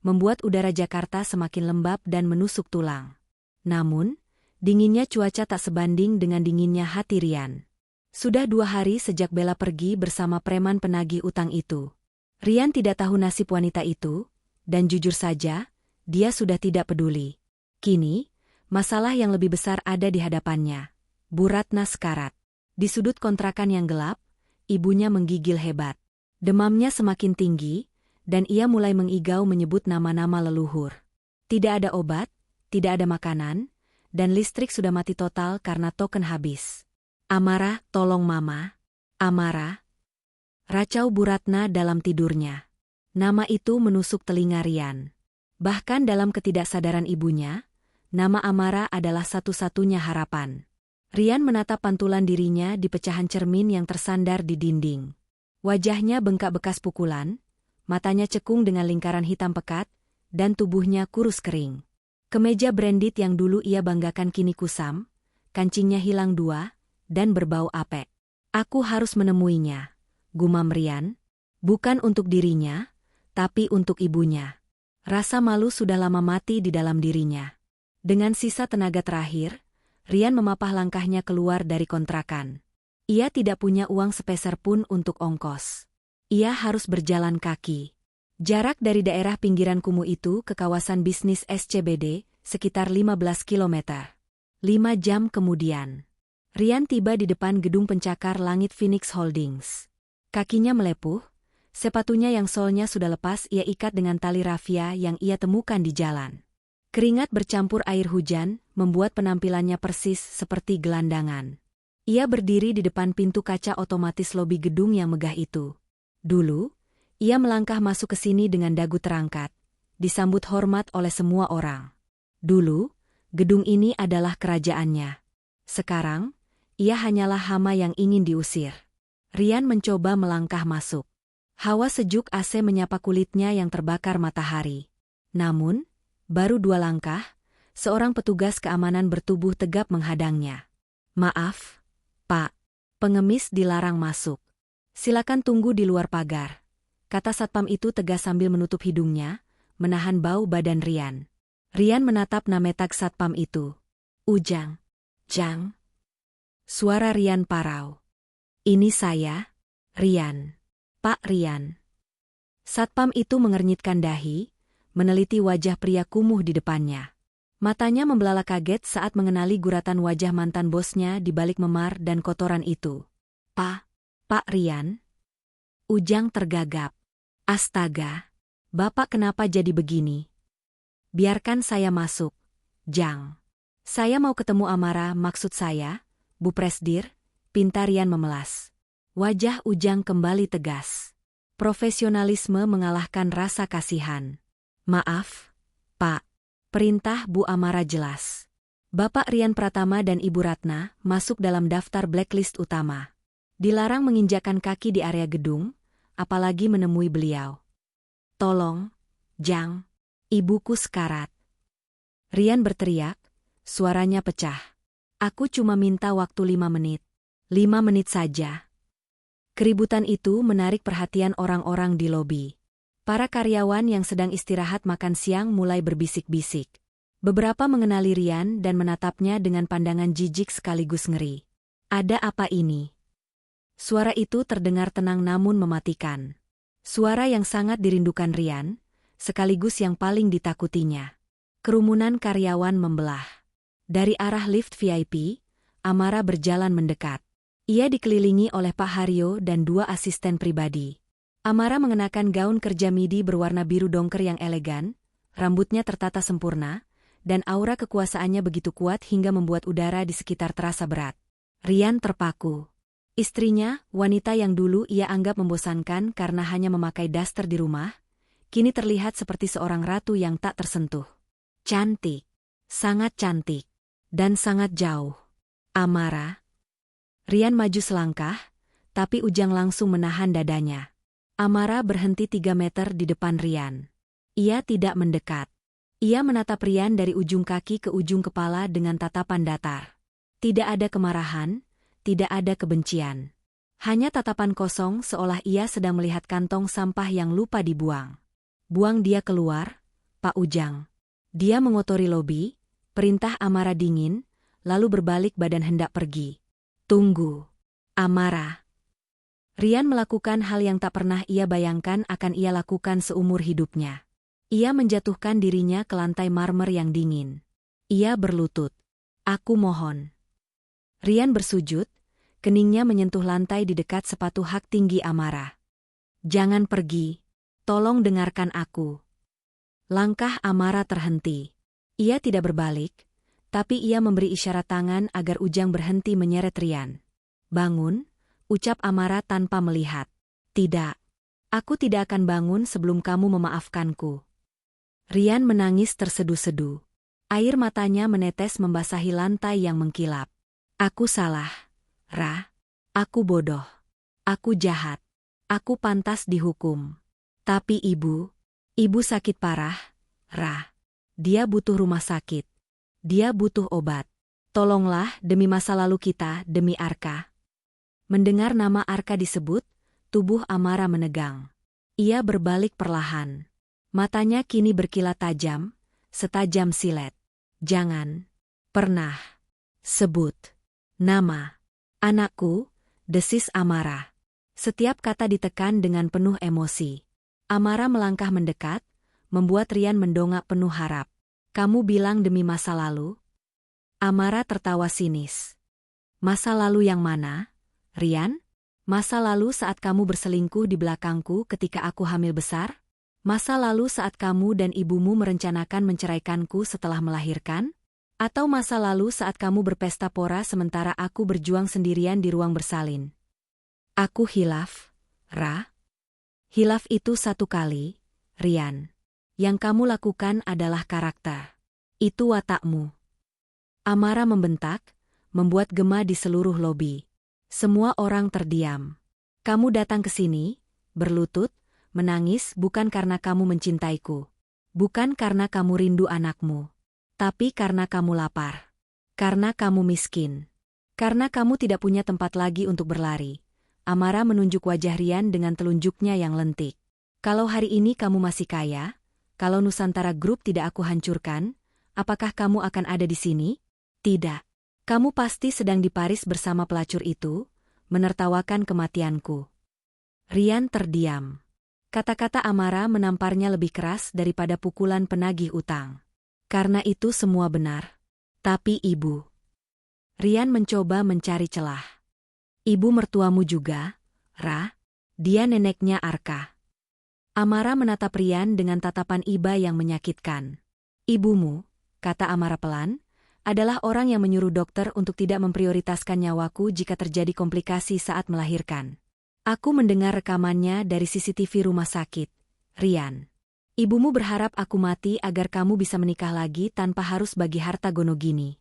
membuat udara Jakarta semakin lembab dan menusuk tulang. Namun, dinginnya cuaca tak sebanding dengan dinginnya hati Rian. Sudah 2 hari sejak Bella pergi bersama preman penagih utang itu. Rian tidak tahu nasib wanita itu, dan jujur saja, dia sudah tidak peduli. Kini, masalah yang lebih besar ada di hadapannya. Bu Ratna sekarat. Di sudut kontrakan yang gelap, ibunya menggigil hebat. Demamnya semakin tinggi, dan ia mulai mengigau menyebut nama-nama leluhur. Tidak ada obat, tidak ada makanan, dan listrik sudah mati total karena token habis. Amara, tolong Mama. Amara. Racau Bu Ratna dalam tidurnya. Nama itu menusuk telinga Rian. Bahkan dalam ketidaksadaran ibunya, nama Amara adalah satu-satunya harapan. Rian menatap pantulan dirinya di pecahan cermin yang tersandar di dinding. Wajahnya bengkak bekas pukulan, matanya cekung dengan lingkaran hitam pekat, dan tubuhnya kurus kering. Kemeja branded yang dulu ia banggakan kini kusam, kancingnya hilang 2, dan berbau apek. Aku harus menemuinya, gumam Rian. Bukan untuk dirinya, tapi untuk ibunya. Rasa malu sudah lama mati di dalam dirinya. Dengan sisa tenaga terakhir, Rian memapah langkahnya keluar dari kontrakan. Ia tidak punya uang sepeser pun untuk ongkos. Ia harus berjalan kaki. Jarak dari daerah pinggiran kumuh itu ke kawasan bisnis SCBD sekitar 15 km. 5 jam kemudian, Rian tiba di depan gedung pencakar langit Phoenix Holdings. Kakinya melepuh, sepatunya yang solnya sudah lepas ia ikat dengan tali rafia yang ia temukan di jalan. Keringat bercampur air hujan membuat penampilannya persis seperti gelandangan. Ia berdiri di depan pintu kaca otomatis lobi gedung yang megah itu. Dulu, ia melangkah masuk ke sini dengan dagu terangkat, disambut hormat oleh semua orang. Dulu, gedung ini adalah kerajaannya. Sekarang, ia hanyalah hama yang ingin diusir. Rian mencoba melangkah masuk. Hawa sejuk AC menyapa kulitnya yang terbakar matahari. Namun, baru 2 langkah, seorang petugas keamanan bertubuh tegap menghadangnya. "Maaf, Pak. Pengemis dilarang masuk. Silakan tunggu di luar pagar," kata satpam itu tegas sambil menutup hidungnya, menahan bau badan Rian. Rian menatap nametag satpam itu. "Ujang. Jang." Suara Rian parau. "Ini saya, Rian. Pak Rian." Satpam itu mengernyitkan dahi, meneliti wajah pria kumuh di depannya. Matanya membelalak kaget saat mengenali guratan wajah mantan bosnya di balik memar dan kotoran itu. Pak Rian?" Ujang tergagap. "Astaga, Bapak kenapa jadi begini?" "Biarkan saya masuk, Jang. Saya mau ketemu Amara, maksud saya, Bu Presdir," pinta Rian memelas. Wajah Ujang kembali tegas. Profesionalisme mengalahkan rasa kasihan. "Maaf, Pak. Perintah Bu Amara jelas. Bapak Rian Pratama dan Ibu Ratna masuk dalam daftar blacklist utama. Dilarang menginjakkan kaki di area gedung, apalagi menemui beliau. Tolong, Jang. Ibuku sekarat." Rian berteriak, suaranya pecah. "Aku cuma minta waktu 5 menit. 5 menit saja." Keributan itu menarik perhatian orang-orang di lobi. Para karyawan yang sedang istirahat makan siang mulai berbisik-bisik. Beberapa mengenali Rian dan menatapnya dengan pandangan jijik sekaligus ngeri. "Ada apa ini?" Suara itu terdengar tenang namun mematikan. Suara yang sangat dirindukan Rian, sekaligus yang paling ditakutinya. Kerumunan karyawan membelah. Dari arah lift VIP, Amara berjalan mendekat. Ia dikelilingi oleh Pak Haryo dan 2 asisten pribadi. Amara mengenakan gaun kerja midi berwarna biru dongker yang elegan, rambutnya tertata sempurna, dan aura kekuasaannya begitu kuat hingga membuat udara di sekitar terasa berat. Rian terpaku. Istrinya, wanita yang dulu ia anggap membosankan karena hanya memakai daster di rumah, kini terlihat seperti seorang ratu yang tak tersentuh. Cantik, sangat cantik, dan sangat jauh. "Amara." Rian maju selangkah, tapi Ujang langsung menahan dadanya. Amara berhenti 3 meter di depan Rian. Ia tidak mendekat. Ia menatap Rian dari ujung kaki ke ujung kepala dengan tatapan datar. Tidak ada kemarahan, tidak ada kebencian. Hanya tatapan kosong seolah ia sedang melihat kantong sampah yang lupa dibuang. "Buang dia keluar, Pak Ujang." Dia mengotori lobi, perintah Amara dingin, lalu berbalik badan hendak pergi. "Tunggu, Amara." Rian melakukan hal yang tak pernah ia bayangkan akan ia lakukan seumur hidupnya. Ia menjatuhkan dirinya ke lantai marmer yang dingin. Ia berlutut. "Aku mohon." Rian bersujud, keningnya menyentuh lantai di dekat sepatu hak tinggi Amara. "Jangan pergi. Tolong dengarkan aku." Langkah Amara terhenti. Ia tidak berbalik, tapi ia memberi isyarat tangan agar Ujang berhenti menyeret Rian. "Bangun," ucap Amara tanpa melihat. "Tidak. Aku tidak akan bangun sebelum kamu memaafkanku." Rian menangis tersedu-sedu. Air matanya menetes membasahi lantai yang mengkilap. Aku salah, Ra. Aku bodoh. Aku jahat. Aku pantas dihukum. Tapi ibu sakit parah, Ra. Dia butuh rumah sakit. Dia butuh obat. Tolonglah demi masa lalu kita, demi Arka. Mendengar nama Arka disebut, tubuh Amara menegang. Ia berbalik perlahan. Matanya kini berkilat tajam, setajam silet. Jangan pernah sebut nama anakku, desis Amara. Setiap kata ditekan dengan penuh emosi. Amara melangkah mendekat, membuat Rian mendongak penuh harap. Kamu bilang demi masa lalu? Amara tertawa sinis. Masa lalu yang mana, Rian? Masa lalu saat kamu berselingkuh di belakangku ketika aku hamil besar? Masa lalu saat kamu dan ibumu merencanakan menceraikanku setelah melahirkan? Atau masa lalu saat kamu berpesta pora sementara aku berjuang sendirian di ruang bersalin? Aku hilaf, Ra. Hilaf itu satu kali, Rian. Yang kamu lakukan adalah karakter. Itu watakmu. Amara membentak, membuat gema di seluruh lobi. Semua orang terdiam. Kamu datang ke sini, berlutut, menangis bukan karena kamu mencintaiku. Bukan karena kamu rindu anakmu. Tapi karena kamu lapar. Karena kamu miskin. Karena kamu tidak punya tempat lagi untuk berlari. Amara menunjuk wajah Rian dengan telunjuknya yang lentik. Kalau hari ini kamu masih kaya, kalau Nusantara Group tidak aku hancurkan, apakah kamu akan ada di sini? Tidak. Kamu pasti sedang di Paris bersama pelacur itu, menertawakan kematianku. Rian terdiam. Kata-kata Amara menamparnya lebih keras daripada pukulan penagih utang. Karena itu semua benar. Tapi ibu. Rian mencoba mencari celah. Ibu mertuamu juga, Ra. Dia neneknya Arka. Amara menatap Rian dengan tatapan iba yang menyakitkan. Ibumu, kata Amara pelan, adalah orang yang menyuruh dokter untuk tidak memprioritaskan nyawaku jika terjadi komplikasi saat melahirkan. Aku mendengar rekamannya dari CCTV rumah sakit. Rian. Ibumu berharap aku mati agar kamu bisa menikah lagi tanpa harus bagi harta gono gini.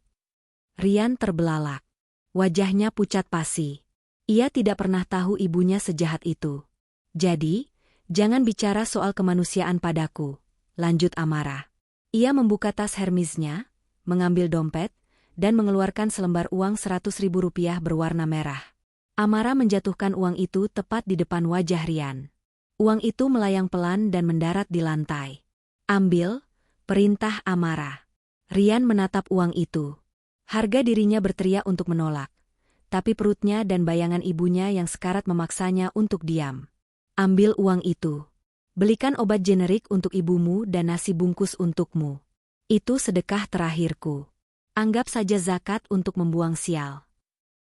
Rian terbelalak. Wajahnya pucat pasi. Ia tidak pernah tahu ibunya sejahat itu. Jadi, jangan bicara soal kemanusiaan padaku, lanjut Amara. Ia membuka tas Hermesnya, mengambil dompet, dan mengeluarkan selembar uang 100.000 rupiah berwarna merah. Amara menjatuhkan uang itu tepat di depan wajah Rian. Uang itu melayang pelan dan mendarat di lantai. Ambil, perintah Amara. Rian menatap uang itu. Harga dirinya berteriak untuk menolak. Tapi perutnya dan bayangan ibunya yang sekarat memaksanya untuk diam. Ambil uang itu. Belikan obat generik untuk ibumu dan nasi bungkus untukmu. Itu sedekah terakhirku. Anggap saja zakat untuk membuang sial.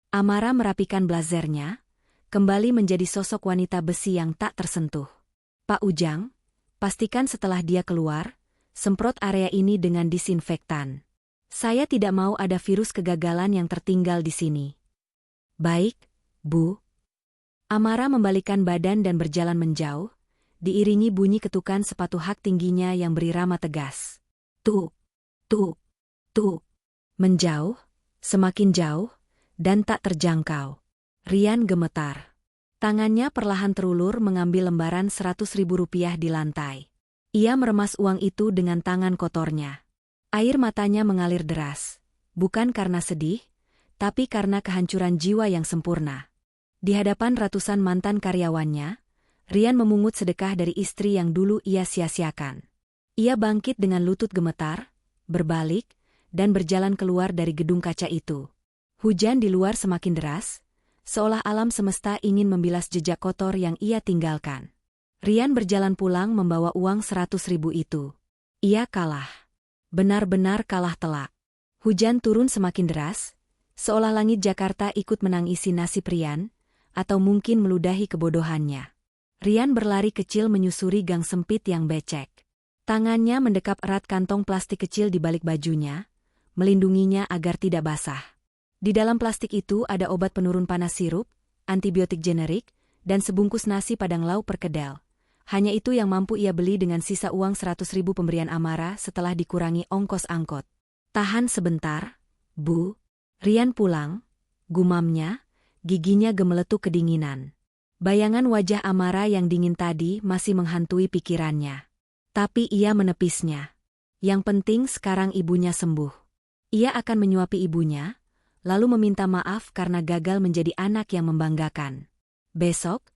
Amara merapikan blazernya, kembali menjadi sosok wanita besi yang tak tersentuh. Pak Ujang, pastikan setelah dia keluar, semprot area ini dengan disinfektan. Saya tidak mau ada virus kegagalan yang tertinggal di sini. Baik, Bu. Amara membalikkan badan dan berjalan menjauh, diiringi bunyi ketukan sepatu hak tingginya yang berirama tegas. Tuk, tuk, tuk. Menjauh, semakin jauh, dan tak terjangkau. Rian gemetar. Tangannya perlahan terulur mengambil lembaran 100.000 rupiah di lantai. Ia meremas uang itu dengan tangan kotornya. Air matanya mengalir deras. Bukan karena sedih, tapi karena kehancuran jiwa yang sempurna. Di hadapan ratusan mantan karyawannya, Rian memungut sedekah dari istri yang dulu ia sia-siakan. Ia bangkit dengan lutut gemetar, berbalik, dan berjalan keluar dari gedung kaca itu. Hujan di luar semakin deras, seolah alam semesta ingin membilas jejak kotor yang ia tinggalkan. Rian berjalan pulang membawa uang 100.000 itu. Ia kalah. Benar-benar kalah telak. Hujan turun semakin deras, seolah langit Jakarta ikut menangisi nasib Rian, atau mungkin meludahi kebodohannya. Rian berlari kecil menyusuri gang sempit yang becek. Tangannya mendekap erat kantong plastik kecil di balik bajunya, melindunginya agar tidak basah. Di dalam plastik itu ada obat penurun panas sirup, antibiotik generik, dan sebungkus nasi padang lauk perkedel. Hanya itu yang mampu ia beli dengan sisa uang 100.000 pemberian Amara setelah dikurangi ongkos angkot. Tahan sebentar, Bu. Rian pulang, gumamnya, giginya gemeletuk kedinginan. Bayangan wajah Amara yang dingin tadi masih menghantui pikirannya. Tapi ia menepisnya. Yang penting sekarang ibunya sembuh. Ia akan menyuapi ibunya, lalu meminta maaf karena gagal menjadi anak yang membanggakan. Besok,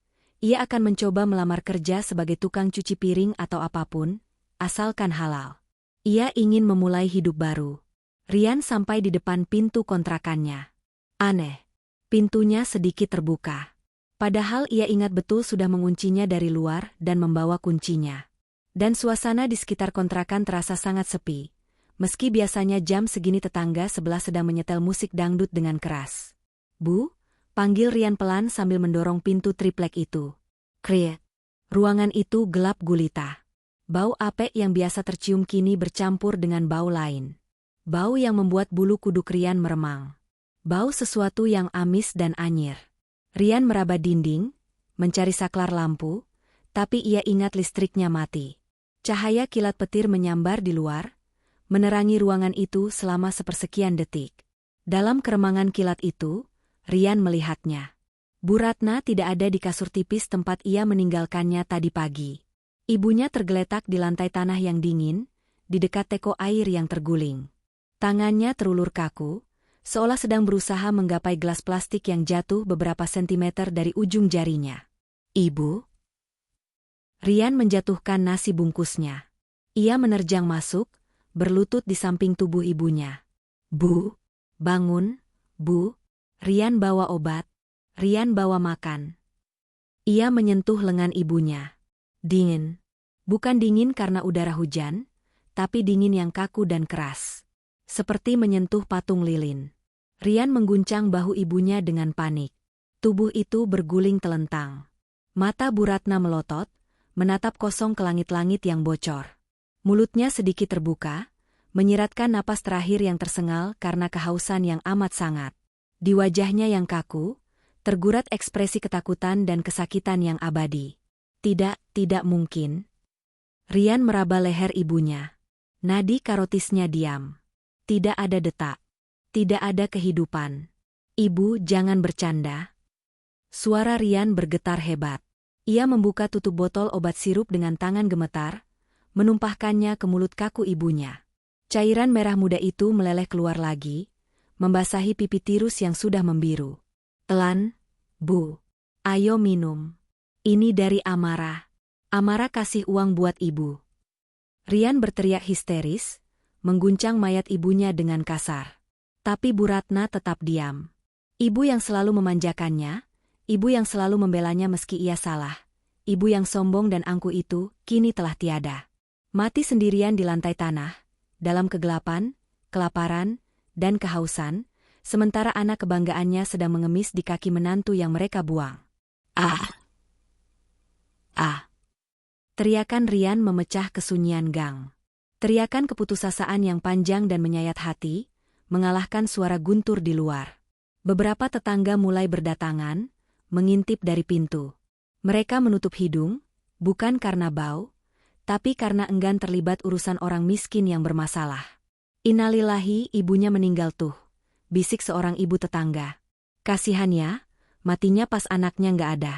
ia akan mencoba melamar kerja sebagai tukang cuci piring atau apapun, asalkan halal. Ia ingin memulai hidup baru. Rian sampai di depan pintu kontrakannya. Aneh, pintunya sedikit terbuka. Padahal ia ingat betul sudah menguncinya dari luar dan membawa kuncinya. Dan suasana di sekitar kontrakan terasa sangat sepi. Meski biasanya jam segini tetangga sebelah sedang menyetel musik dangdut dengan keras. Bu, panggil Rian pelan sambil mendorong pintu triplek itu. Kriek. Ruangan itu gelap gulita. Bau apek yang biasa tercium kini bercampur dengan bau lain. Bau yang membuat bulu kuduk Rian meremang. Bau sesuatu yang amis dan anyir. Rian meraba dinding, mencari saklar lampu, tapi ia ingat listriknya mati. Cahaya kilat petir menyambar di luar, menerangi ruangan itu selama sepersekian detik. Dalam keremangan kilat itu, Rian melihatnya. Bu Ratna tidak ada di kasur tipis tempat ia meninggalkannya tadi pagi. Ibunya tergeletak di lantai tanah yang dingin, di dekat teko air yang terguling. Tangannya terulur kaku, seolah sedang berusaha menggapai gelas plastik yang jatuh beberapa sentimeter dari ujung jarinya. Ibu? Rian menjatuhkan nasi bungkusnya. Ia menerjang masuk, berlutut di samping tubuh ibunya. Bu, bangun, Bu. Rian bawa obat. Rian bawa makan. Ia menyentuh lengan ibunya. Dingin. Bukan dingin karena udara hujan, tapi dingin yang kaku dan keras. Seperti menyentuh patung lilin. Rian mengguncang bahu ibunya dengan panik. Tubuh itu berguling telentang. Mata Bu Ratna melotot, menatap kosong ke langit-langit yang bocor. Mulutnya sedikit terbuka, menyiratkan napas terakhir yang tersengal karena kehausan yang amat sangat. Di wajahnya yang kaku, tergurat ekspresi ketakutan dan kesakitan yang abadi. Tidak mungkin. Rian meraba leher ibunya. Nadi karotisnya diam. Tidak ada detak. Tidak ada kehidupan. Ibu, jangan bercanda. Suara Rian bergetar hebat. Ia membuka tutup botol obat sirup dengan tangan gemetar, menumpahkannya ke mulut kaku ibunya. Cairan merah muda itu meleleh keluar lagi, membasahi pipi tirus yang sudah membiru. Telan, Bu. Ayo minum. Ini dari Amara. Amara kasih uang buat ibu. Rian berteriak histeris, mengguncang mayat ibunya dengan kasar. Tapi Bu Ratna tetap diam. Ibu yang selalu memanjakannya, ibu yang selalu membelanya meski ia salah, ibu yang sombong dan angkuh itu, kini telah tiada. Mati sendirian di lantai tanah, dalam kegelapan, kelaparan, dan kehausan, sementara anak kebanggaannya sedang mengemis di kaki menantu yang mereka buang. Ah! Ah! Teriakan Rian memecah kesunyian gang. Teriakan keputusasaan yang panjang dan menyayat hati, mengalahkan suara guntur di luar. Beberapa tetangga mulai berdatangan, mengintip dari pintu. Mereka menutup hidung, bukan karena bau, tapi karena enggan terlibat urusan orang miskin yang bermasalah. Innalillahi, ibunya meninggal tuh, bisik seorang ibu tetangga. Kasihan ya, matinya pas anaknya nggak ada.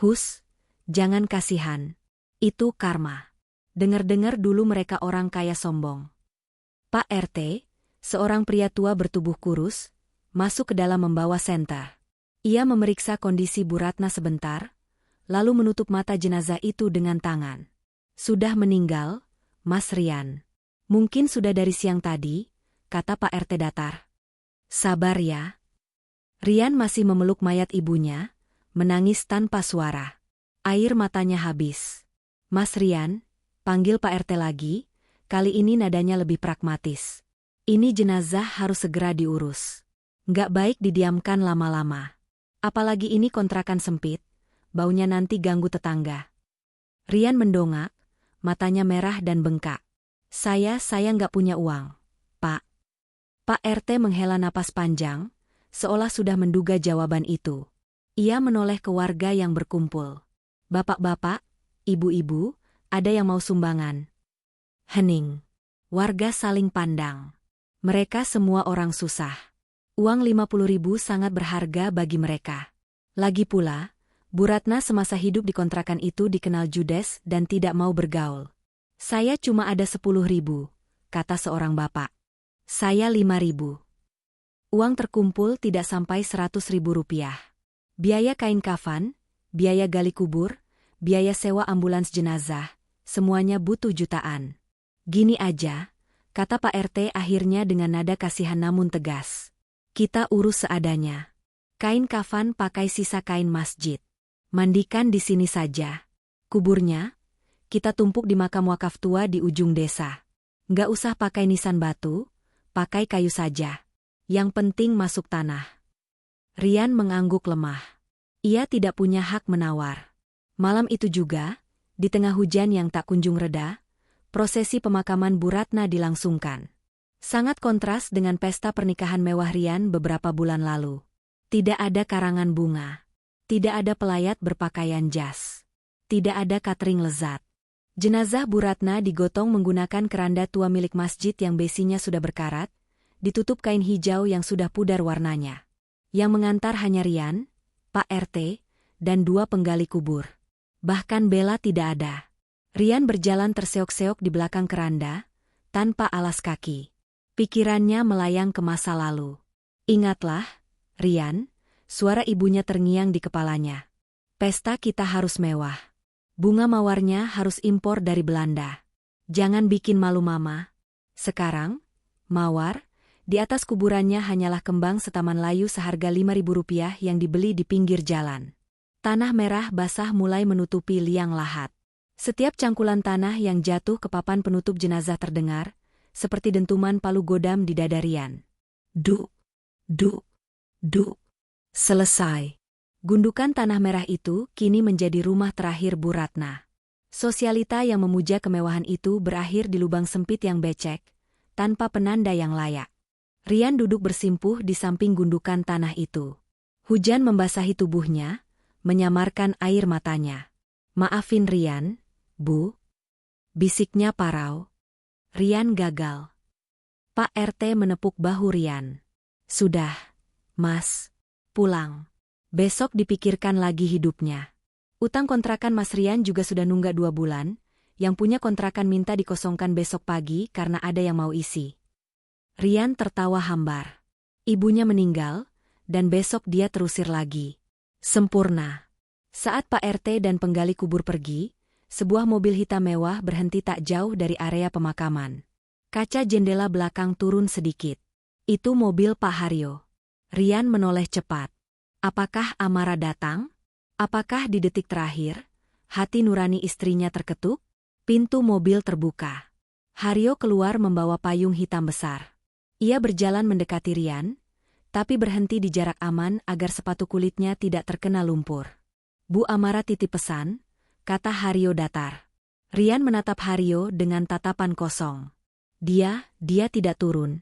Hus, jangan kasihan. Itu karma. Dengar-dengar dulu mereka orang kaya sombong. Pak RT, seorang pria tua bertubuh kurus, masuk ke dalam membawa senter. Ia memeriksa kondisi Bu Ratna sebentar, lalu menutup mata jenazah itu dengan tangan. Sudah meninggal, Mas Rian. Mungkin sudah dari siang tadi, kata Pak RT datar. Sabar ya. Rian masih memeluk mayat ibunya, menangis tanpa suara. Air matanya habis. Mas Rian, panggil Pak RT lagi, kali ini nadanya lebih pragmatis. Ini jenazah harus segera diurus. Nggak baik didiamkan lama-lama. Apalagi ini kontrakan sempit, baunya nanti ganggu tetangga. Rian mendongak, matanya merah dan bengkak. Saya nggak punya uang, Pak. Pak RT menghela napas panjang, seolah sudah menduga jawaban itu. Ia menoleh ke warga yang berkumpul. Bapak-bapak, "Ibu-ibu, ada yang mau sumbangan?" Hening. Warga saling pandang. Mereka semua orang susah. Uang 50.000 sangat berharga bagi mereka. Lagi pula, Bu Ratna semasa hidup di kontrakan itu dikenal judes dan tidak mau bergaul. "Saya cuma ada 10.000, kata seorang bapak. "Saya 5.000. Uang terkumpul tidak sampai 100.000 rupiah. Biaya kain kafan, biaya gali kubur, biaya sewa ambulans jenazah, semuanya butuh jutaan. "Gini aja," kata Pak RT akhirnya dengan nada kasihan namun tegas. "Kita urus seadanya. Kain kafan pakai sisa kain masjid. Mandikan di sini saja. Kuburnya, kita tumpuk di makam wakaf tua di ujung desa. Nggak usah pakai nisan batu, pakai kayu saja. Yang penting masuk tanah." Rian mengangguk lemah. Ia tidak punya hak menawar. Malam itu juga, di tengah hujan yang tak kunjung reda, prosesi pemakaman Bu Ratna dilangsungkan. Sangat kontras dengan pesta pernikahan mewah Rian beberapa bulan lalu. Tidak ada karangan bunga. Tidak ada pelayat berpakaian jas. Tidak ada catering lezat. Jenazah Bu Ratna digotong menggunakan keranda tua milik masjid yang besinya sudah berkarat, ditutup kain hijau yang sudah pudar warnanya. Yang mengantar hanya Rian, Pak RT, dan 2 penggali kubur. Bahkan Bella tidak ada. Rian berjalan terseok-seok di belakang keranda, tanpa alas kaki. Pikirannya melayang ke masa lalu. "Ingatlah, Rian," suara ibunya terngiang di kepalanya. "Pesta kita harus mewah. Bunga mawarnya harus impor dari Belanda. Jangan bikin malu mama." Sekarang, mawar, di atas kuburannya hanyalah kembang setaman layu seharga 5.000 rupiah yang dibeli di pinggir jalan. Tanah merah basah mulai menutupi liang lahat. Setiap cangkulan tanah yang jatuh ke papan penutup jenazah terdengar, seperti dentuman palu godam di dada Rian. Duk, duk, duk. Selesai. Gundukan tanah merah itu kini menjadi rumah terakhir Bu Ratna. Sosialita yang memuja kemewahan itu berakhir di lubang sempit yang becek, tanpa penanda yang layak. Rian duduk bersimpuh di samping gundukan tanah itu. Hujan membasahi tubuhnya, menyamarkan air matanya. "Maafin Rian, Bu," bisiknya parau. Rian gagal. Pak RT menepuk bahu Rian. "Sudah, Mas. Pulang. Besok dipikirkan lagi hidupnya. Utang kontrakan Mas Rian juga sudah nunggak 2 bulan, yang punya kontrakan minta dikosongkan besok pagi karena ada yang mau isi." Rian tertawa hambar. Ibunya meninggal, dan besok dia terusir lagi. Sempurna. Saat Pak RT dan penggali kubur pergi, sebuah mobil hitam mewah berhenti tak jauh dari area pemakaman. Kaca jendela belakang turun sedikit. Itu mobil Pak Haryo. Rian menoleh cepat. Apakah Amara datang? Apakah di detik terakhir, hati nurani istrinya terketuk? Pintu mobil terbuka. Haryo keluar membawa payung hitam besar. Ia berjalan mendekati Rian, tapi berhenti di jarak aman agar sepatu kulitnya tidak terkena lumpur. "Bu Amara titip pesan," kata Haryo datar. Rian menatap Haryo dengan tatapan kosong. Dia tidak turun."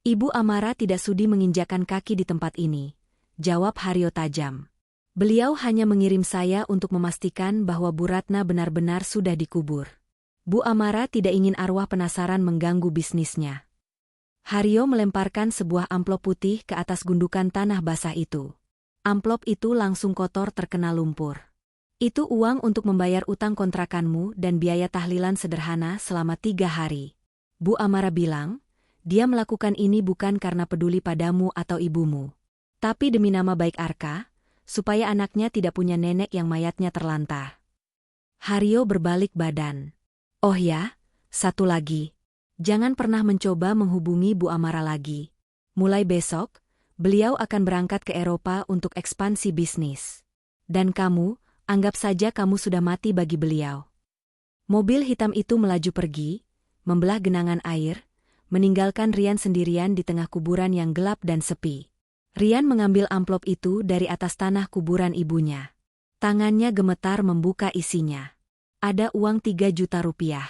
"Ibu Amara tidak sudi menginjakan kaki di tempat ini," jawab Haryo tajam. "Beliau hanya mengirim saya untuk memastikan bahwa Bu Ratna benar-benar sudah dikubur. Bu Amara tidak ingin arwah penasaran mengganggu bisnisnya." Haryo melemparkan sebuah amplop putih ke atas gundukan tanah basah itu. Amplop itu langsung kotor terkena lumpur. "Itu uang untuk membayar utang kontrakanmu dan biaya tahlilan sederhana selama 3 hari. Bu Amara bilang, dia melakukan ini bukan karena peduli padamu atau ibumu, tapi demi nama baik Arka, supaya anaknya tidak punya nenek yang mayatnya terlantar." Haryo berbalik badan. "Oh ya, satu lagi. Jangan pernah mencoba menghubungi Bu Amara lagi. Mulai besok, beliau akan berangkat ke Eropa untuk ekspansi bisnis. Dan kamu, anggap saja kamu sudah mati bagi beliau." Mobil hitam itu melaju pergi, membelah genangan air, meninggalkan Rian sendirian di tengah kuburan yang gelap dan sepi. Rian mengambil amplop itu dari atas tanah kuburan ibunya. Tangannya gemetar membuka isinya. Ada uang 3 juta rupiah.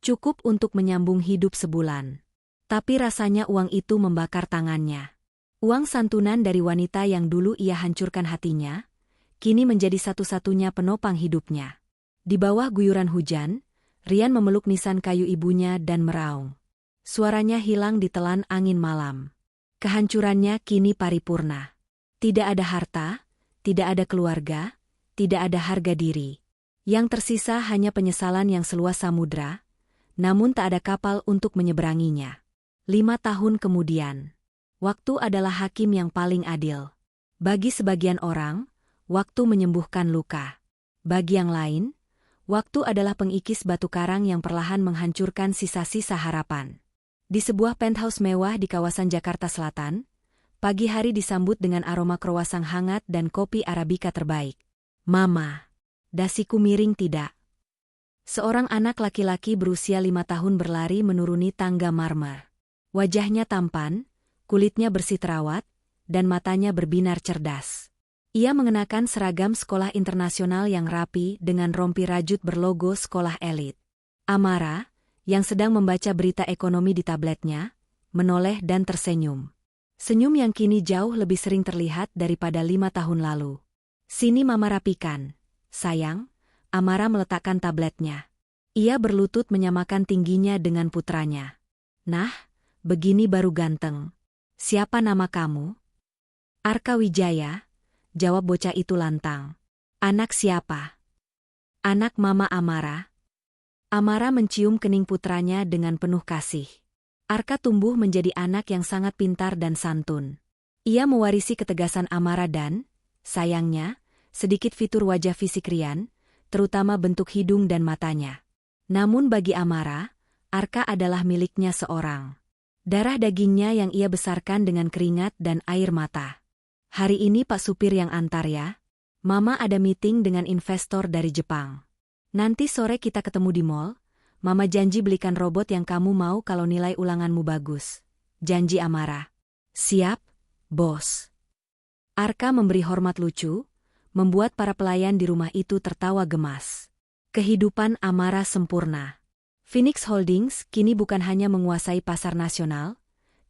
Cukup untuk menyambung hidup sebulan. Tapi rasanya uang itu membakar tangannya. Uang santunan dari wanita yang dulu ia hancurkan hatinya, kini menjadi satu-satunya penopang hidupnya. Di bawah guyuran hujan, Rian memeluk nisan kayu ibunya dan meraung. Suaranya hilang ditelan angin malam. Kehancurannya kini paripurna. Tidak ada harta, tidak ada keluarga, tidak ada harga diri. Yang tersisa hanya penyesalan yang seluas samudra, namun tak ada kapal untuk menyeberanginya. 5 tahun kemudian, waktu adalah hakim yang paling adil. Bagi sebagian orang, waktu menyembuhkan luka. Bagi yang lain, waktu adalah pengikis batu karang yang perlahan menghancurkan sisa-sisa harapan. Di sebuah penthouse mewah di kawasan Jakarta Selatan, pagi hari disambut dengan aroma kroasang hangat dan kopi Arabica terbaik. Mama, dasiku miring tidak? Seorang anak laki-laki berusia 5 tahun berlari menuruni tangga marmer. Wajahnya tampan, kulitnya bersih terawat, dan matanya berbinar cerdas. Ia mengenakan seragam sekolah internasional yang rapi dengan rompi rajut berlogo sekolah elit. Amara, yang sedang membaca berita ekonomi di tabletnya, menoleh dan tersenyum. Senyum yang kini jauh lebih sering terlihat daripada 5 tahun lalu. Sini mama rapikan. Sayang, Amara meletakkan tabletnya. Ia berlutut menyamakan tingginya dengan putranya. Nah, begini baru ganteng. Siapa nama kamu? Arka Wijaya, jawab bocah itu lantang. Anak siapa? Anak Mama Amara. Amara mencium kening putranya dengan penuh kasih. Arka tumbuh menjadi anak yang sangat pintar dan santun. Ia mewarisi ketegasan Amara dan, sayangnya, sedikit fitur wajah fisik Rian, terutama bentuk hidung dan matanya. Namun bagi Amara, Arka adalah miliknya seorang. Darah dagingnya yang ia besarkan dengan keringat dan air mata. Hari ini Pak Supir yang antar ya. Mama ada meeting dengan investor dari Jepang. Nanti sore kita ketemu di mall. Mama janji belikan robot yang kamu mau kalau nilai ulanganmu bagus. Janji Amara. Siap, bos. Arka memberi hormat lucu, membuat para pelayan di rumah itu tertawa gemas. Kehidupan Amara sempurna. Phoenix Holdings kini bukan hanya menguasai pasar nasional,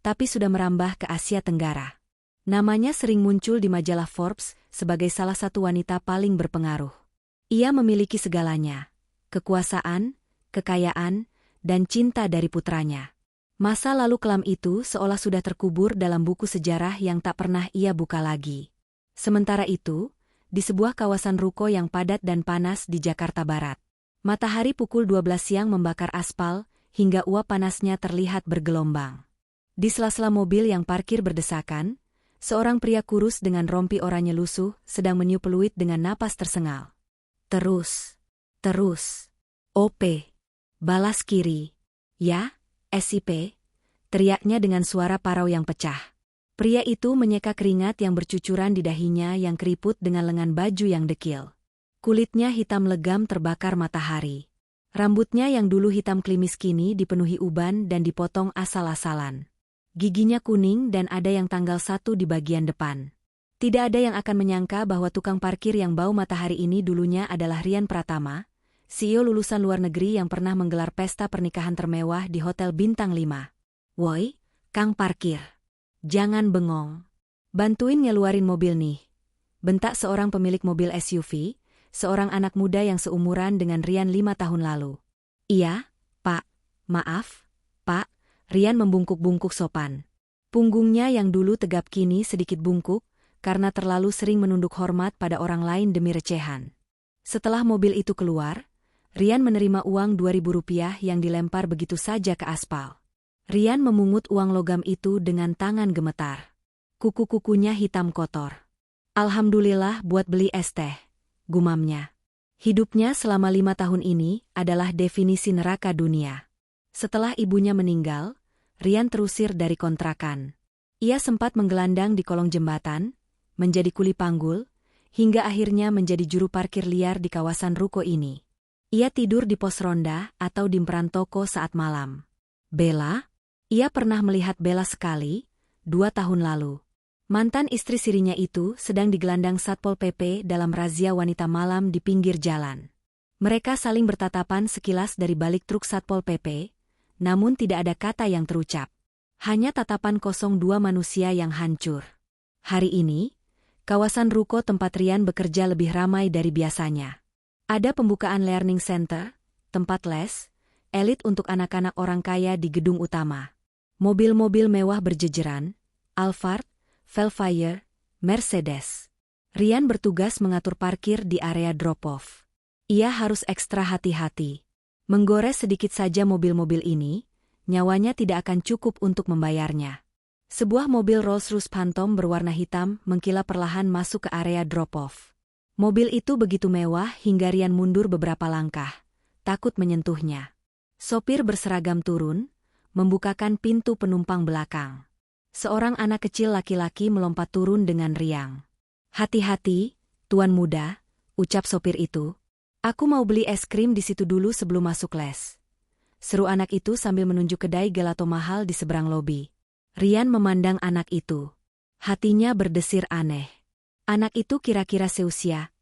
tapi sudah merambah ke Asia Tenggara. Namanya sering muncul di majalah Forbes sebagai salah satu wanita paling berpengaruh. Ia memiliki segalanya, kekuasaan, kekayaan, dan cinta dari putranya. Masa lalu kelam itu seolah sudah terkubur dalam buku sejarah yang tak pernah ia buka lagi. Sementara itu, di sebuah kawasan ruko yang padat dan panas di Jakarta Barat, matahari pukul 12 siang membakar aspal, hingga uap panasnya terlihat bergelombang. Di sela-sela mobil yang parkir berdesakan, seorang pria kurus dengan rompi oranye lusuh sedang meniup peluit dengan napas tersengal. Terus. OP. Balas kiri. Ya, SIP. Teriaknya dengan suara parau yang pecah. Pria itu menyeka keringat yang bercucuran di dahinya yang keriput dengan lengan baju yang dekil. Kulitnya hitam legam terbakar matahari. Rambutnya yang dulu hitam klimis kini dipenuhi uban dan dipotong asal-asalan. Giginya kuning dan ada yang tanggal 1 di bagian depan. Tidak ada yang akan menyangka bahwa tukang parkir yang bau matahari ini dulunya adalah Rian Pratama, CEO lulusan luar negeri yang pernah menggelar pesta pernikahan termewah di Hotel Bintang 5. Woi, Kang Parkir. Jangan bengong. Bantuin ngeluarin mobil nih. Bentak seorang pemilik mobil SUV, seorang anak muda yang seumuran dengan Rian 5 tahun lalu. Iya, Pak. Maaf, Pak. Rian membungkuk-bungkuk sopan. Punggungnya yang dulu tegap kini sedikit bungkuk, karena terlalu sering menunduk hormat pada orang lain demi recehan. Setelah mobil itu keluar, Rian menerima uang Rp2.000 yang dilempar begitu saja ke aspal. Rian memungut uang logam itu dengan tangan gemetar. Kuku-kukunya hitam kotor. Alhamdulillah buat beli es teh, gumamnya. Hidupnya selama 5 tahun ini adalah definisi neraka dunia. Setelah ibunya meninggal, Rian terusir dari kontrakan. Ia sempat menggelandang di kolong jembatan, menjadi kuli panggul, hingga akhirnya menjadi juru parkir liar di kawasan ruko ini. Ia tidur di pos ronda atau di emperan toko saat malam. Bella? Ia pernah melihat Bella sekali, 2 tahun lalu. Mantan istri sirinya itu sedang digelandang Satpol PP dalam razia wanita malam di pinggir jalan. Mereka saling bertatapan sekilas dari balik truk Satpol PP, namun tidak ada kata yang terucap. Hanya tatapan kosong dua manusia yang hancur. Hari ini, kawasan ruko tempat Rian bekerja lebih ramai dari biasanya. Ada pembukaan learning center, tempat les, elit untuk anak-anak orang kaya di gedung utama. Mobil-mobil mewah berjejeran, Alphard, Velfire, Mercedes. Rian bertugas mengatur parkir di area drop-off. Ia harus ekstra hati-hati. Menggores sedikit saja mobil-mobil ini, nyawanya tidak akan cukup untuk membayarnya. Sebuah mobil Rolls-Royce Phantom berwarna hitam mengkilap perlahan masuk ke area drop-off. Mobil itu begitu mewah hingga Rian mundur beberapa langkah, takut menyentuhnya. Sopir berseragam turun, membukakan pintu penumpang belakang. Seorang anak kecil laki-laki melompat turun dengan riang. "Hati-hati, tuan muda," ucap sopir itu. "Aku mau beli es krim di situ dulu sebelum masuk les," seru anak itu sambil menunjuk kedai gelato mahal di seberang lobi. Rian memandang anak itu. Hatinya berdesir aneh. Anak itu kira-kira seusia,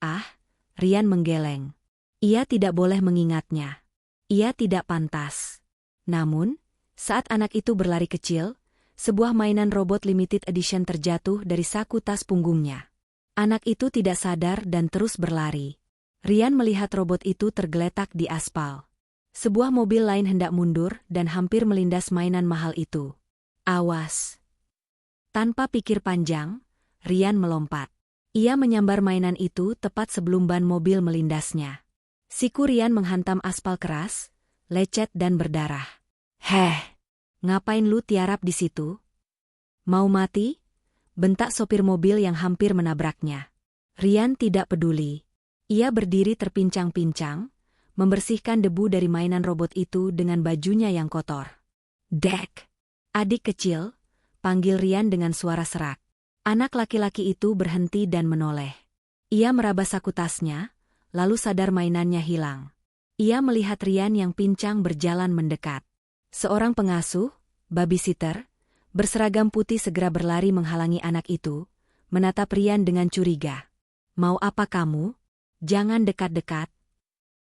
Rian menggeleng. Ia tidak boleh mengingatnya. Ia tidak pantas. Namun, saat anak itu berlari kecil, sebuah mainan robot limited edition terjatuh dari saku tas punggungnya. Anak itu tidak sadar dan terus berlari. Rian melihat robot itu tergeletak di aspal. Sebuah mobil lain hendak mundur dan hampir melindas mainan mahal itu. "Awas!" Tanpa pikir panjang, Rian melompat. Ia menyambar mainan itu tepat sebelum ban mobil melindasnya. Siku Rian menghantam aspal keras, lecet dan berdarah. "Heh, ngapain lu tiarap di situ? Mau mati?" bentak sopir mobil yang hampir menabraknya. Rian tidak peduli. Ia berdiri terpincang-pincang, membersihkan debu dari mainan robot itu dengan bajunya yang kotor. "Dek! Adik kecil," panggil Rian dengan suara serak. Anak laki-laki itu berhenti dan menoleh. Ia meraba saku tasnya, lalu sadar mainannya hilang. Ia melihat Rian yang pincang berjalan mendekat. Seorang pengasuh, babysitter, berseragam putih segera berlari menghalangi anak itu, menatap Rian dengan curiga. "Mau apa kamu? Jangan dekat-dekat."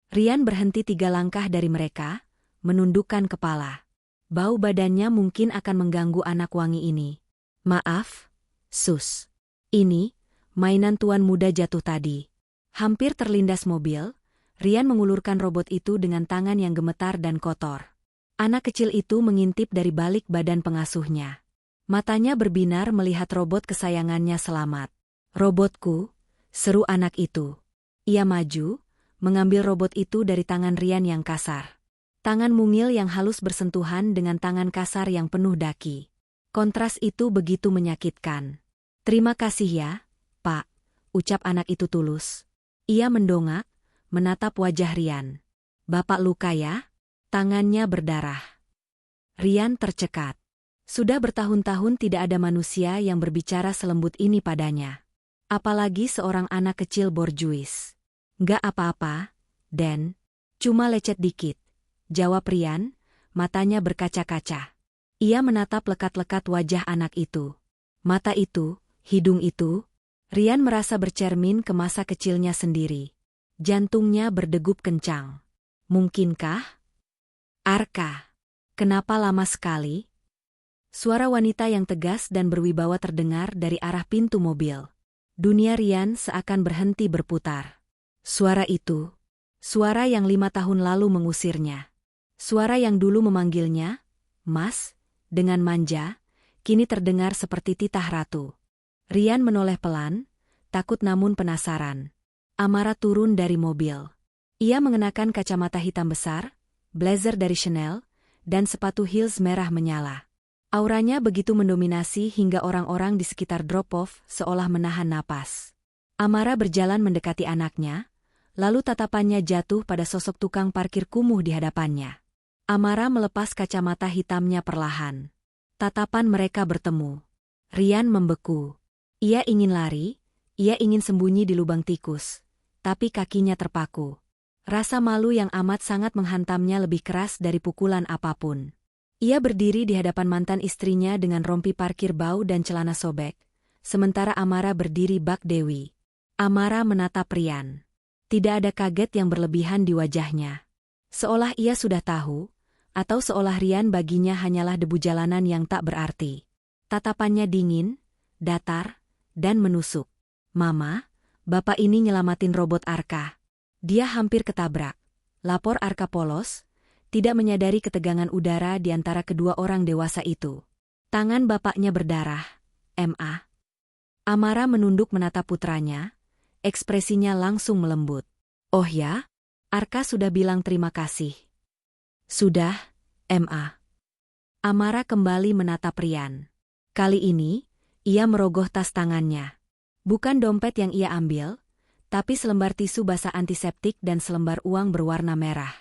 Rian berhenti 3 langkah dari mereka, menundukkan kepala. Bau badannya mungkin akan mengganggu anak wangi ini. "Maaf, Sus. Ini, mainan tuan muda jatuh tadi." Hampir terlindas mobil, Rian mengulurkan robot itu dengan tangan yang gemetar dan kotor. Anak kecil itu mengintip dari balik badan pengasuhnya. Matanya berbinar melihat robot kesayangannya selamat. "Robotku," seru anak itu. Ia maju, mengambil robot itu dari tangan Rian yang kasar. Tangan mungil yang halus bersentuhan dengan tangan kasar yang penuh daki. Kontras itu begitu menyakitkan. "Terima kasih ya, Pak," ucap anak itu tulus. Ia mendongak, menatap wajah Rian. "Bapak luka ya?" Tangannya berdarah. Rian tercekat. Sudah bertahun-tahun tidak ada manusia yang berbicara selembut ini padanya. Apalagi seorang anak kecil borjuis. "Nggak apa-apa, Den. Cuma lecet dikit," jawab Rian, matanya berkaca-kaca. Ia menatap lekat-lekat wajah anak itu. Mata itu, hidung itu. Rian merasa bercermin ke masa kecilnya sendiri. Jantungnya berdegup kencang. "Mungkinkah? Arka, kenapa lama sekali?" Suara wanita yang tegas dan berwibawa terdengar dari arah pintu mobil. Dunia Rian seakan berhenti berputar. Suara itu, suara yang 5 tahun lalu mengusirnya. Suara yang dulu memanggilnya, "Mas," dengan manja, kini terdengar seperti titah ratu. Rian menoleh pelan, takut namun penasaran. Amara turun dari mobil. Ia mengenakan kacamata hitam besar, blazer dari Chanel, dan sepatu heels merah menyala. Auranya begitu mendominasi hingga orang-orang di sekitar drop-off seolah menahan napas. Amara berjalan mendekati anaknya, lalu tatapannya jatuh pada sosok tukang parkir kumuh di hadapannya. Amara melepas kacamata hitamnya perlahan. Tatapan mereka bertemu. Rian membeku. Ia ingin lari, ia ingin sembunyi di lubang tikus, tapi kakinya terpaku. Rasa malu yang amat sangat menghantamnya lebih keras dari pukulan apapun. Ia berdiri di hadapan mantan istrinya dengan rompi parkir bau dan celana sobek, sementara Amara berdiri bak Dewi. Amara menatap Rian. Tidak ada kaget yang berlebihan di wajahnya. Seolah ia sudah tahu, atau seolah Rian baginya hanyalah debu jalanan yang tak berarti. Tatapannya dingin, datar, dan menusuk. "Mama, Bapak ini nyelamatin robot Arka." Dia hampir ketabrak. Lapor Arka polos, tidak menyadari ketegangan udara di antara kedua orang dewasa itu. Tangan bapaknya berdarah. Ma. Amara menunduk menatap putranya, ekspresinya langsung melembut. Oh ya? Arka sudah bilang terima kasih. Sudah, Ma. Amara kembali menatap Rian. Kali ini, ia merogoh tas tangannya. Bukan dompet yang ia ambil, tapi selembar tisu basah antiseptik dan selembar uang berwarna merah.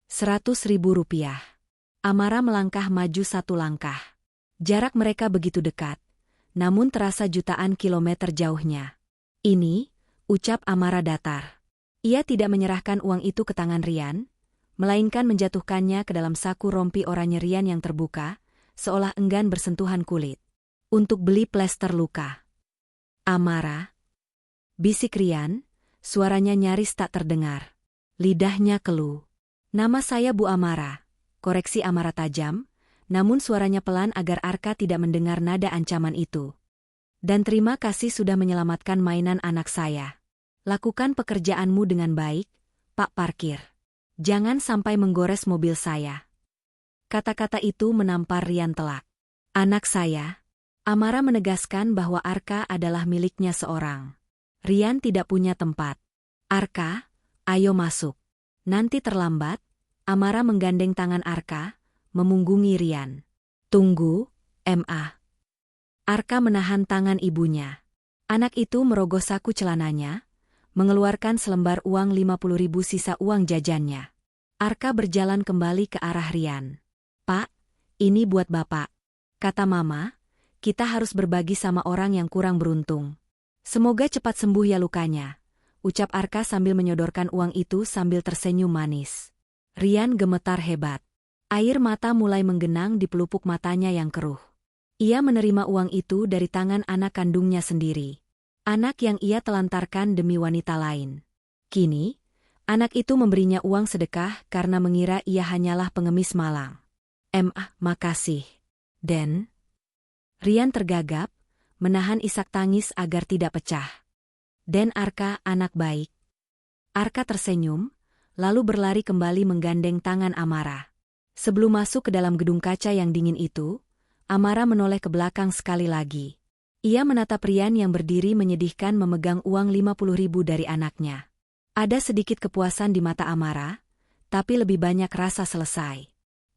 100.000 rupiah. Amara melangkah maju 1 langkah. Jarak mereka begitu dekat, namun terasa jutaan kilometer jauhnya. Ini, ucap Amara datar. Ia tidak menyerahkan uang itu ke tangan Rian, melainkan menjatuhkannya ke dalam saku rompi oranye Rian yang terbuka, seolah enggan bersentuhan kulit. Untuk beli plester luka. Amara. Bisik Rian, suaranya nyaris tak terdengar. Lidahnya keluh. Nama saya Bu Amara. Koreksi Amara tajam, namun suaranya pelan agar Arka tidak mendengar nada ancaman itu. Dan terima kasih sudah menyelamatkan mainan anak saya. Lakukan pekerjaanmu dengan baik, Pak Parkir. Jangan sampai menggores mobil saya. Kata-kata itu menampar Rian telak. Anak saya. Amara menegaskan bahwa Arka adalah miliknya seorang. Rian tidak punya tempat. Arka, ayo masuk. Nanti terlambat. Amara menggandeng tangan Arka, memunggungi Rian. Tunggu, Ma. Arka menahan tangan ibunya. Anak itu merogoh saku celananya, mengeluarkan selembar uang 50.000 sisa uang jajannya. Arka berjalan kembali ke arah Rian. Pak, ini buat Bapak. Kata Mama, kita harus berbagi sama orang yang kurang beruntung. Semoga cepat sembuh ya lukanya, ucap Arka sambil menyodorkan uang itu sambil tersenyum manis. Rian gemetar hebat. Air mata mulai menggenang di pelupuk matanya yang keruh. Ia menerima uang itu dari tangan anak kandungnya sendiri. Anak yang ia telantarkan demi wanita lain. Kini, anak itu memberinya uang sedekah karena mengira ia hanyalah pengemis malang. Makasih. Den. Rian tergagap, menahan isak tangis agar tidak pecah. Den Arka anak baik. Arka tersenyum, lalu berlari kembali menggandeng tangan Amara. Sebelum masuk ke dalam gedung kaca yang dingin itu, Amara menoleh ke belakang sekali lagi. Ia menatap Rian yang berdiri menyedihkan memegang uang 50.000 dari anaknya. Ada sedikit kepuasan di mata Amara, tapi lebih banyak rasa selesai.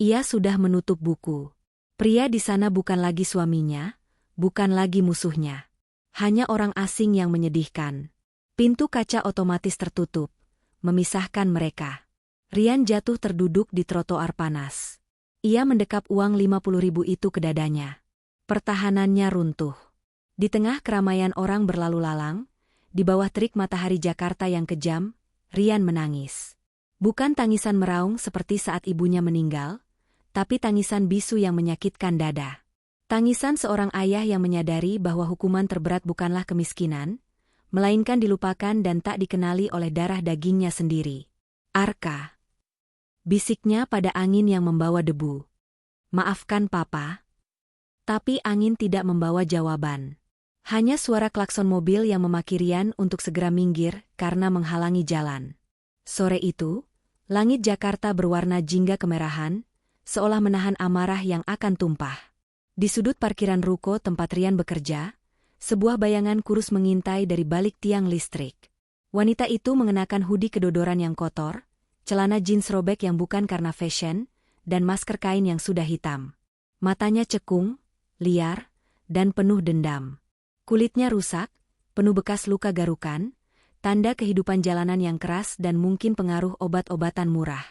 Ia sudah menutup buku. Pria di sana bukan lagi suaminya, bukan lagi musuhnya. Hanya orang asing yang menyedihkan. Pintu kaca otomatis tertutup, memisahkan mereka. Rian jatuh terduduk di trotoar panas. Ia mendekap uang 50.000 itu ke dadanya. Pertahanannya runtuh. Di tengah keramaian orang berlalu lalang, di bawah terik matahari Jakarta yang kejam, Rian menangis. Bukan tangisan meraung seperti saat ibunya meninggal, tapi tangisan bisu yang menyakitkan dada. Tangisan seorang ayah yang menyadari bahwa hukuman terberat bukanlah kemiskinan, melainkan dilupakan dan tak dikenali oleh darah dagingnya sendiri. Arka. Bisiknya pada angin yang membawa debu. Maafkan Papa. Tapi angin tidak membawa jawaban. Hanya suara klakson mobil yang memaki Rian untuk segera minggir karena menghalangi jalan. Sore itu, langit Jakarta berwarna jingga kemerahan, seolah menahan amarah yang akan tumpah. Di sudut parkiran ruko tempat Rian bekerja, sebuah bayangan kurus mengintai dari balik tiang listrik. Wanita itu mengenakan hoodie kedodoran yang kotor, celana jeans robek yang bukan karena fashion, dan masker kain yang sudah hitam. Matanya cekung, liar, dan penuh dendam. Kulitnya rusak, penuh bekas luka garukan, tanda kehidupan jalanan yang keras dan mungkin pengaruh obat-obatan murah.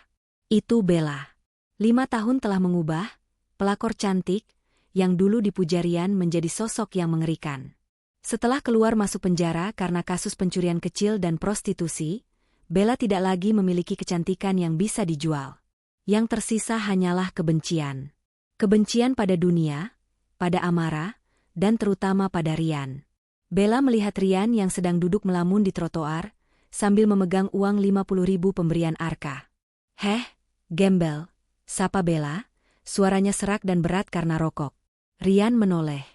Itu Bella. 5 tahun telah mengubah, pelakor cantik, yang dulu dipuja Rian menjadi sosok yang mengerikan. Setelah keluar masuk penjara karena kasus pencurian kecil dan prostitusi, Bella tidak lagi memiliki kecantikan yang bisa dijual. Yang tersisa hanyalah kebencian. Kebencian pada dunia, pada Amara, dan terutama pada Rian. Bella melihat Rian yang sedang duduk melamun di trotoar, sambil memegang uang 50.000 pemberian Arka. Heh, gembel, sapa Bella, suaranya serak dan berat karena rokok. Rian menoleh.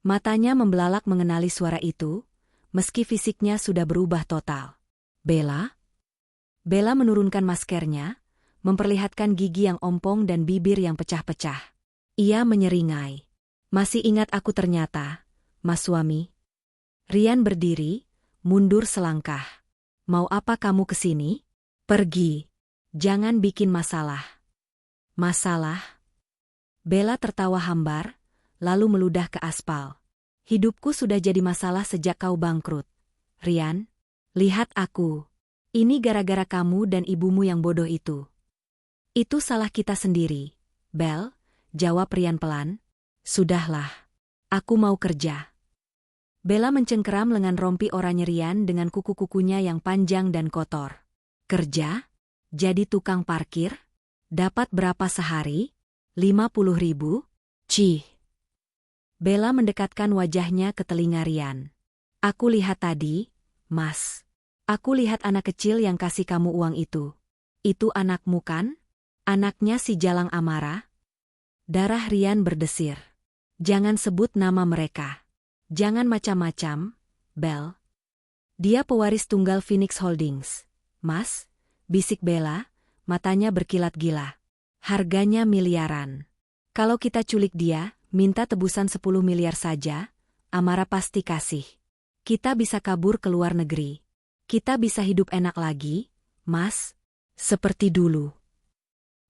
Matanya membelalak mengenali suara itu, meski fisiknya sudah berubah total. Bella? Bella menurunkan maskernya, memperlihatkan gigi yang ompong dan bibir yang pecah-pecah. Ia menyeringai. Masih ingat aku ternyata, Mas Suami? Rian berdiri, mundur selangkah. Mau apa kamu kesini? Pergi. Jangan bikin masalah. Masalah? Bella tertawa hambar, lalu meludah ke aspal. Hidupku sudah jadi masalah sejak kau bangkrut. Rian, lihat aku. Ini gara-gara kamu dan ibumu yang bodoh itu. Itu salah kita sendiri. Bel, jawab Rian pelan. Sudahlah. Aku mau kerja. Bella mencengkeram lengan rompi oranye Rian dengan kuku-kukunya yang panjang dan kotor. Kerja? Jadi tukang parkir? Dapat berapa sehari? 50.000? Cih. Bella mendekatkan wajahnya ke telinga Rian. Aku lihat tadi, Mas. Aku lihat anak kecil yang kasih kamu uang itu. Itu anakmu kan? Anaknya si Jalang Amara? Darah Rian berdesir. Jangan sebut nama mereka. Jangan macam-macam, Bel. Dia pewaris tunggal Phoenix Holdings. Mas, bisik Bella, matanya berkilat gila. Harganya miliaran. Kalau kita culik dia, minta tebusan 10 miliar saja, Amara pasti kasih. Kita bisa kabur ke luar negeri. Kita bisa hidup enak lagi, Mas. Seperti dulu.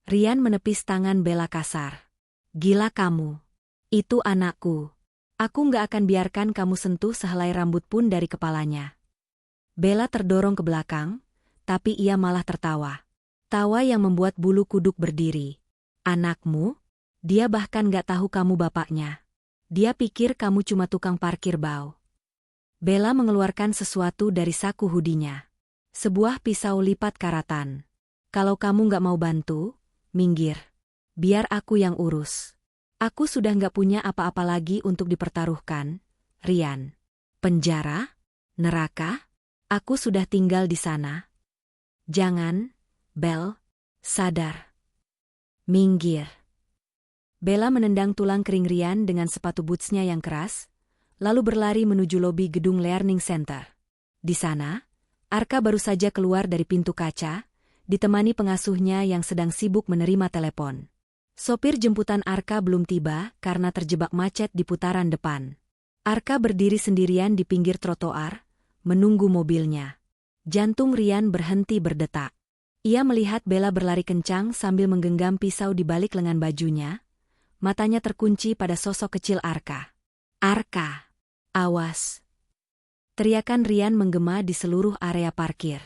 Rian menepis tangan Bella kasar. Gila kamu. Itu anakku. Aku nggak akan biarkan kamu sentuh sehelai rambut pun dari kepalanya. Bella terdorong ke belakang, tapi ia malah tertawa. Tawa yang membuat bulu kuduk berdiri. Anakmu? Dia bahkan nggak tahu kamu bapaknya. Dia pikir kamu cuma tukang parkir bau. Bella mengeluarkan sesuatu dari saku hoodie-nya. Sebuah pisau lipat karatan. Kalau kamu nggak mau bantu, minggir. Biar aku yang urus. Aku sudah nggak punya apa-apa lagi untuk dipertaruhkan, Rian. Penjara? Neraka? Aku sudah tinggal di sana. Jangan, Bel. Sadar. Minggir. Bella menendang tulang kering Rian dengan sepatu bootsnya yang keras, lalu berlari menuju lobi gedung Learning Center. Di sana, Arka baru saja keluar dari pintu kaca, ditemani pengasuhnya yang sedang sibuk menerima telepon. Sopir jemputan Arka belum tiba karena terjebak macet di putaran depan. Arka berdiri sendirian di pinggir trotoar, menunggu mobilnya. Jantung Rian berhenti berdetak. Ia melihat Bella berlari kencang sambil menggenggam pisau di balik lengan bajunya. Matanya terkunci pada sosok kecil Arka. Arka! Awas! Teriakan Rian menggema di seluruh area parkir.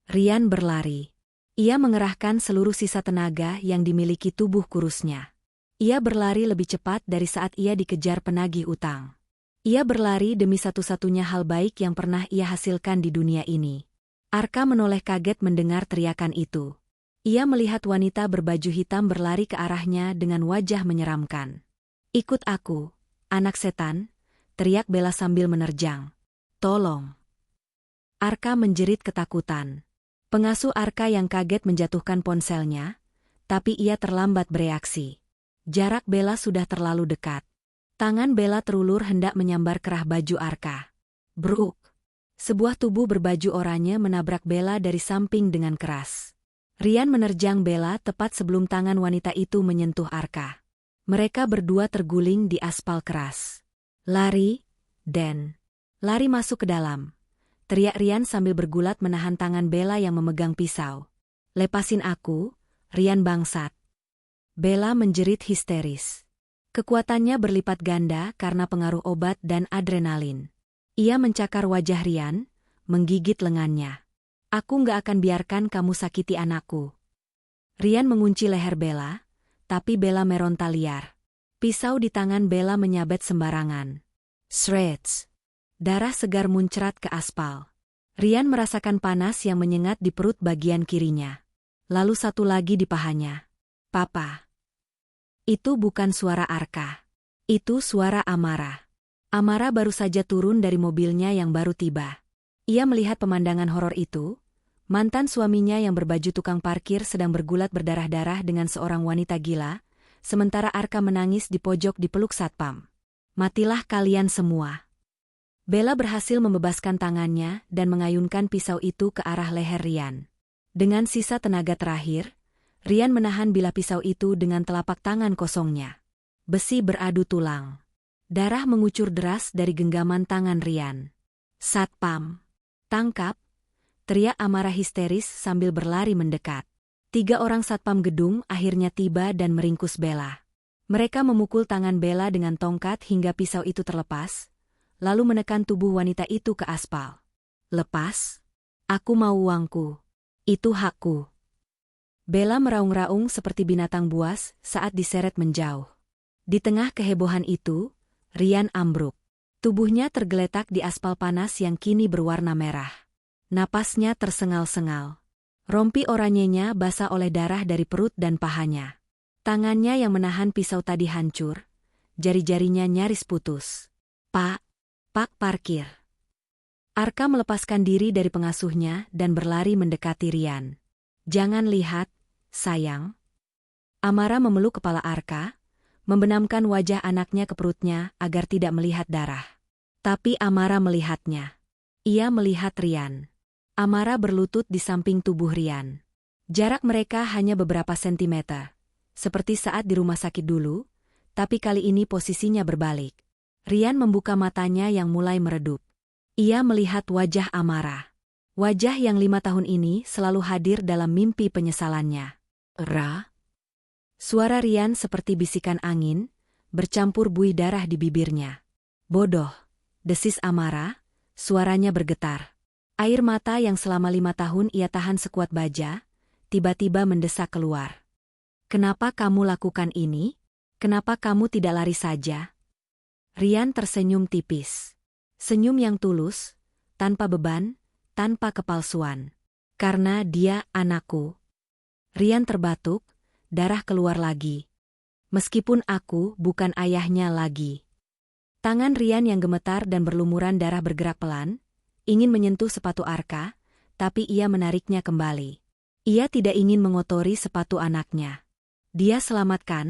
Rian berlari. Ia mengerahkan seluruh sisa tenaga yang dimiliki tubuh kurusnya. Ia berlari lebih cepat dari saat ia dikejar penagih utang. Ia berlari demi satu-satunya hal baik yang pernah ia hasilkan di dunia ini. Arka menoleh kaget mendengar teriakan itu. Ia melihat wanita berbaju hitam berlari ke arahnya dengan wajah menyeramkan. Ikut aku, anak setan, teriak Bella sambil menerjang. Tolong. Arka menjerit ketakutan. Pengasuh Arka yang kaget menjatuhkan ponselnya, tapi ia terlambat bereaksi. Jarak Bella sudah terlalu dekat. Tangan Bella terulur hendak menyambar kerah baju Arka. Bruk! Sebuah tubuh berbaju oranye menabrak Bella dari samping dengan keras. Rian menerjang Bella tepat sebelum tangan wanita itu menyentuh Arka. Mereka berdua terguling di aspal keras. Lari, Den. Lari masuk ke dalam. Teriak Rian sambil bergulat menahan tangan Bella yang memegang pisau. Lepasin aku, Rian bangsat. Bella menjerit histeris. Kekuatannya berlipat ganda karena pengaruh obat dan adrenalin. Ia mencakar wajah Rian, menggigit lengannya. Aku nggak akan biarkan kamu sakiti anakku. Rian mengunci leher Bella, tapi Bella meronta liar. Pisau di tangan Bella menyabet sembarangan. Shreds. Darah segar muncrat ke aspal. Rian merasakan panas yang menyengat di perut bagian kirinya. Lalu satu lagi di pahanya. Papa. Itu bukan suara Arka. Itu suara Amara. Amara baru saja turun dari mobilnya yang baru tiba. Ia melihat pemandangan horor itu. Mantan suaminya yang berbaju tukang parkir sedang bergulat berdarah-darah dengan seorang wanita gila, sementara Arka menangis di pojok dipeluk satpam. Matilah kalian semua. Bella berhasil membebaskan tangannya dan mengayunkan pisau itu ke arah leher Rian. Dengan sisa tenaga terakhir, Rian menahan bilah pisau itu dengan telapak tangan kosongnya. Besi beradu tulang. Darah mengucur deras dari genggaman tangan Rian. "Satpam! Tangkap!" teriak Amara histeris sambil berlari mendekat. 3 orang satpam gedung akhirnya tiba dan meringkus Bella. Mereka memukul tangan Bella dengan tongkat hingga pisau itu terlepas, lalu menekan tubuh wanita itu ke aspal. "Lepas! Aku mau uangku. Itu hakku." Bella meraung-raung seperti binatang buas saat diseret menjauh. Di tengah kehebohan itu, Rian ambruk. Tubuhnya tergeletak di aspal panas yang kini berwarna merah. Napasnya tersengal-sengal. Rompi oranyenya basah oleh darah dari perut dan pahanya. Tangannya yang menahan pisau tadi hancur, jari-jarinya nyaris putus. Pak parkir." Arka melepaskan diri dari pengasuhnya dan berlari mendekati Rian. "Jangan lihat, sayang." Amara memeluk kepala Arka, membenamkan wajah anaknya ke perutnya agar tidak melihat darah. Tapi Amara melihatnya. Ia melihat Rian. Amara berlutut di samping tubuh Rian. Jarak mereka hanya beberapa sentimeter. Seperti saat di rumah sakit dulu, tapi kali ini posisinya berbalik. Rian membuka matanya yang mulai meredup. Ia melihat wajah Amara. Wajah yang 5 tahun ini selalu hadir dalam mimpi penyesalannya. "Ra?" Suara Rian seperti bisikan angin, bercampur buih darah di bibirnya. "Bodoh," desis Amara, suaranya bergetar. Air mata yang selama 5 tahun ia tahan sekuat baja, tiba-tiba mendesak keluar. "Kenapa kamu lakukan ini? Kenapa kamu tidak lari saja?" Rian tersenyum tipis. Senyum yang tulus, tanpa beban, tanpa kepalsuan. "Karena dia anakku." Rian terbatuk, darah keluar lagi. "Meskipun aku bukan ayahnya lagi." Tangan Rian yang gemetar dan berlumuran darah bergerak pelan, ingin menyentuh sepatu Arka, tapi ia menariknya kembali. Ia tidak ingin mengotori sepatu anaknya. "Dia selamat kan,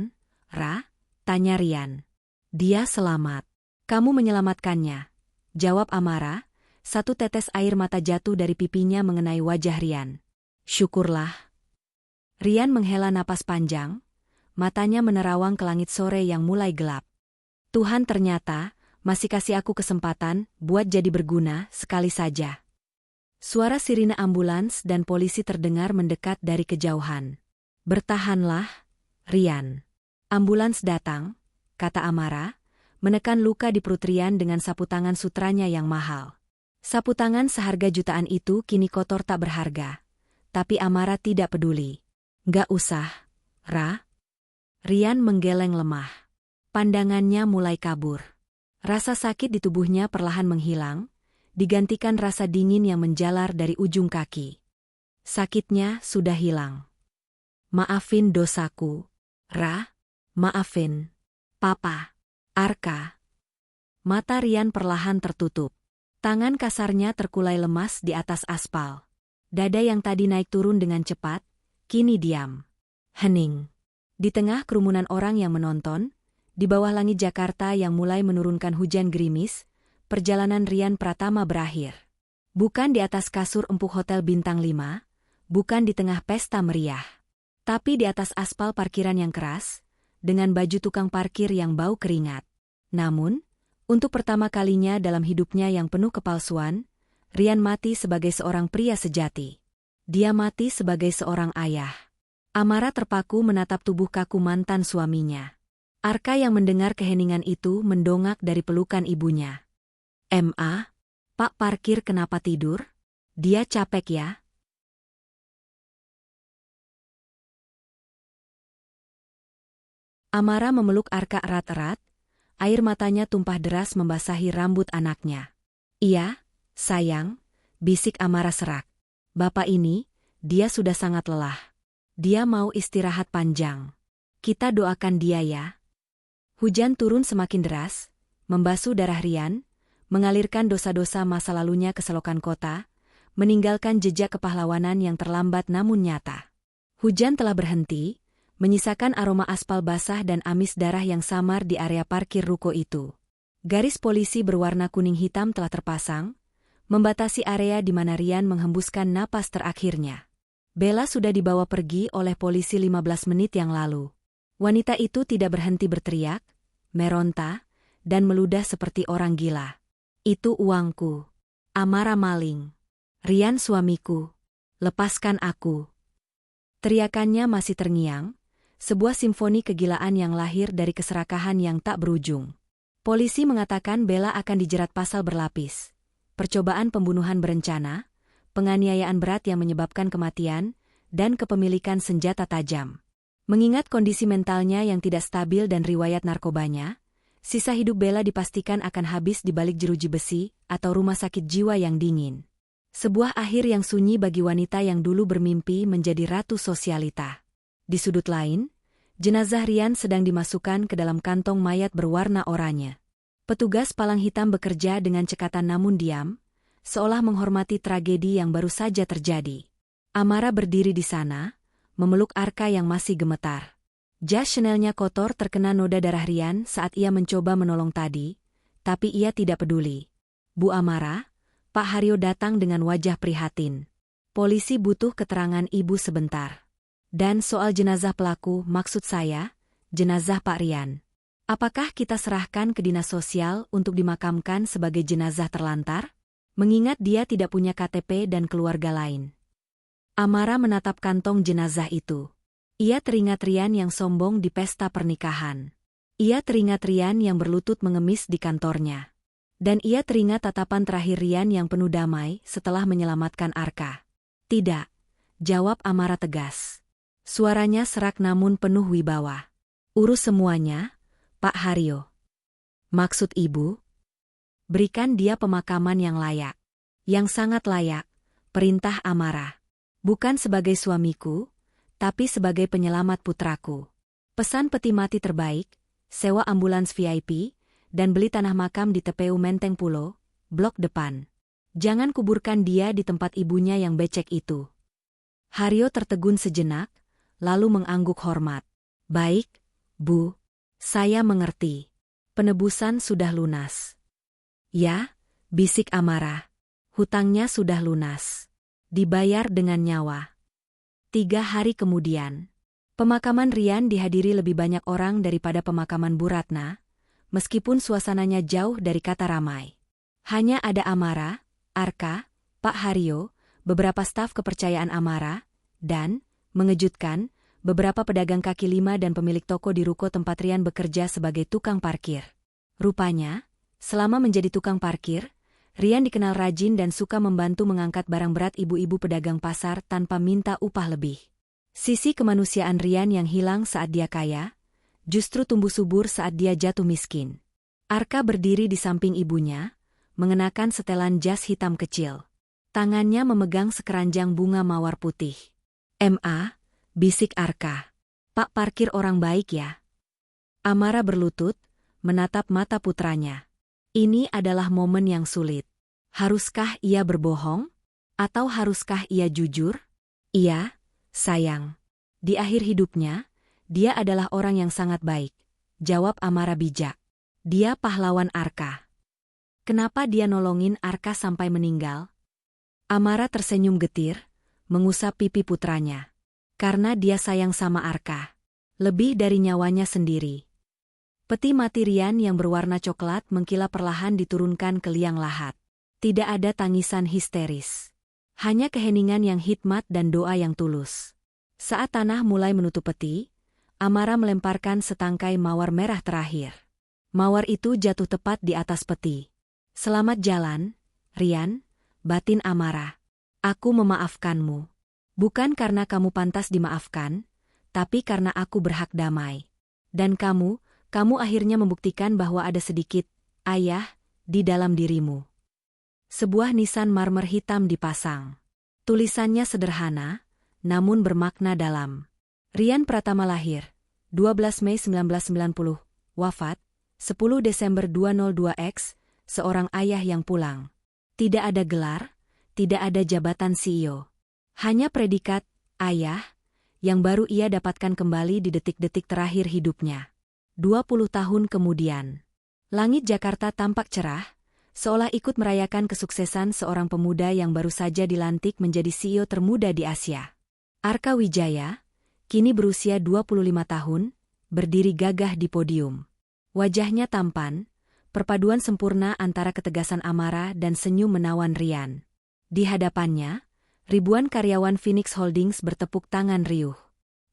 Ra?" tanya Rian. "Dia selamat." "Kamu menyelamatkannya," jawab Amara, satu tetes air mata jatuh dari pipinya mengenai wajah Rian. "Syukurlah." Rian menghela napas panjang, matanya menerawang ke langit sore yang mulai gelap. "Tuhan ternyata masih kasih aku kesempatan buat jadi berguna sekali saja." Suara sirine ambulans dan polisi terdengar mendekat dari kejauhan. "Bertahanlah, Rian." "Ambulans datang," kata Amara, menekan luka di perut Rian dengan sapu tangan sutranya yang mahal. Sapu tangan seharga jutaan itu kini kotor tak berharga. Tapi Amara tidak peduli. "Gak usah, Ra." Rian menggeleng lemah. Pandangannya mulai kabur. Rasa sakit di tubuhnya perlahan menghilang, digantikan rasa dingin yang menjalar dari ujung kaki. Sakitnya sudah hilang. "Maafin dosaku, Ra. Maafin. Papa. Arka." Mata Rian perlahan tertutup. Tangan kasarnya terkulai lemas di atas aspal. Dada yang tadi naik turun dengan cepat, kini diam. Hening. Di tengah kerumunan orang yang menonton, di bawah langit Jakarta yang mulai menurunkan hujan gerimis, perjalanan Rian Pratama berakhir. Bukan di atas kasur empuk Hotel Bintang 5, bukan di tengah pesta meriah. Tapi di atas aspal parkiran yang keras, dengan baju tukang parkir yang bau keringat. Namun, untuk pertama kalinya dalam hidupnya yang penuh kepalsuan, Rian mati sebagai seorang pria sejati. Dia mati sebagai seorang ayah. Amara terpaku menatap tubuh kaku mantan suaminya. Arka yang mendengar keheningan itu mendongak dari pelukan ibunya. "Ma, Pak parkir kenapa tidur? Dia capek ya?" Amara memeluk Arka erat-erat, air matanya tumpah deras membasahi rambut anaknya. "Iya, sayang," bisik Amara serak. "Bapak ini, dia sudah sangat lelah. Dia mau istirahat panjang. Kita doakan dia ya." Hujan turun semakin deras, membasuh darah Rian, mengalirkan dosa-dosa masa lalunya ke selokan kota, meninggalkan jejak kepahlawanan yang terlambat namun nyata. Hujan telah berhenti, menyisakan aroma aspal basah dan amis darah yang samar di area parkir ruko itu. Garis polisi berwarna kuning hitam telah terpasang, membatasi area di mana Rian menghembuskan napas terakhirnya. Bella sudah dibawa pergi oleh polisi 15 menit yang lalu. Wanita itu tidak berhenti berteriak, meronta, dan meludah seperti orang gila. Itu uangku. Amara maling. Rian suamiku. Lepaskan aku. Teriakannya masih terngiang, sebuah simfoni kegilaan yang lahir dari keserakahan yang tak berujung. Polisi mengatakan Bella akan dijerat pasal berlapis. Percobaan pembunuhan berencana, penganiayaan berat yang menyebabkan kematian, dan kepemilikan senjata tajam. Mengingat kondisi mentalnya yang tidak stabil dan riwayat narkobanya, sisa hidup Bella dipastikan akan habis di balik jeruji besi atau rumah sakit jiwa yang dingin. Sebuah akhir yang sunyi bagi wanita yang dulu bermimpi menjadi ratu sosialita. Di sudut lain, jenazah Rian sedang dimasukkan ke dalam kantong mayat berwarna oranye. Petugas palang hitam bekerja dengan cekatan namun diam, seolah menghormati tragedi yang baru saja terjadi. Amara berdiri di sana, memeluk Arka yang masih gemetar. Jas Chanel-nya kotor terkena noda darah Rian saat ia mencoba menolong tadi, tapi ia tidak peduli. Bu Amara, Pak Haryo datang dengan wajah prihatin. Polisi butuh keterangan ibu sebentar. Dan soal jenazah pelaku, maksud saya, jenazah Pak Rian. Apakah kita serahkan ke dinas sosial untuk dimakamkan sebagai jenazah terlantar? Mengingat dia tidak punya KTP dan keluarga lain. Amara menatap kantong jenazah itu. Ia teringat Rian yang sombong di pesta pernikahan. Ia teringat Rian yang berlutut mengemis di kantornya. Dan ia teringat tatapan terakhir Rian yang penuh damai setelah menyelamatkan Arka. Tidak, jawab Amara tegas. Suaranya serak namun penuh wibawa. Urus semuanya, Pak Haryo. Maksud ibu? Berikan dia pemakaman yang layak. Yang sangat layak, perintah Amara. Bukan sebagai suamiku, tapi sebagai penyelamat putraku. Pesan peti mati terbaik, sewa ambulans VIP, dan beli tanah makam di TPU Menteng Pulo, blok depan. Jangan kuburkan dia di tempat ibunya yang becek itu. Haryo tertegun sejenak, lalu mengangguk hormat. Baik, Bu, saya mengerti. Penebusan sudah lunas. Ya, bisik Amara. Hutangnya sudah lunas. Dibayar dengan nyawa. 3 hari kemudian, pemakaman Rian dihadiri lebih banyak orang daripada pemakaman Bu Ratna, meskipun suasananya jauh dari kata ramai. Hanya ada Amara, Arka, Pak Haryo, beberapa staf kepercayaan Amara, dan, mengejutkan, beberapa pedagang kaki lima dan pemilik toko di ruko tempat Rian bekerja sebagai tukang parkir. Rupanya, selama menjadi tukang parkir, Rian dikenal rajin dan suka membantu mengangkat barang berat ibu-ibu pedagang pasar tanpa minta upah lebih. Sisi kemanusiaan Rian yang hilang saat dia kaya, justru tumbuh subur saat dia jatuh miskin. Arka berdiri di samping ibunya, mengenakan setelan jas hitam kecil. Tangannya memegang sekeranjang bunga mawar putih. "Ma," bisik Arka. "Pak parkir orang baik ya." Amara berlutut, menatap mata putranya. Ini adalah momen yang sulit. Haruskah ia berbohong? Atau haruskah ia jujur? Iya, sayang. Di akhir hidupnya, dia adalah orang yang sangat baik, jawab Amara bijak. Dia pahlawan Arka. Kenapa dia nolongin Arka sampai meninggal? Amara tersenyum getir, mengusap pipi putranya. Karena dia sayang sama Arka. Lebih dari nyawanya sendiri. Peti mati Rian yang berwarna coklat mengkilap perlahan diturunkan ke liang lahat. Tidak ada tangisan histeris. Hanya keheningan yang hikmat dan doa yang tulus. Saat tanah mulai menutup peti, Amara melemparkan setangkai mawar merah terakhir. Mawar itu jatuh tepat di atas peti. Selamat jalan, Rian, batin Amara. Aku memaafkanmu. Bukan karena kamu pantas dimaafkan, tapi karena aku berhak damai. Dan kamu akhirnya membuktikan bahwa ada sedikit, ayah, di dalam dirimu. Sebuah nisan marmer hitam dipasang. Tulisannya sederhana, namun bermakna dalam. Rian Pratama lahir, 12 Mei 1990, wafat, 10 Desember 202X, seorang ayah yang pulang. Tidak ada gelar, tidak ada jabatan CEO. Hanya predikat, ayah, yang baru ia dapatkan kembali di detik-detik terakhir hidupnya. 20 tahun kemudian, langit Jakarta tampak cerah, seolah ikut merayakan kesuksesan seorang pemuda yang baru saja dilantik menjadi CEO termuda di Asia. Arka Wijaya, kini berusia 25 tahun, berdiri gagah di podium. Wajahnya tampan, perpaduan sempurna antara ketegasan amarah dan senyum menawan riang. Di hadapannya, ribuan karyawan Phoenix Holdings bertepuk tangan riuh.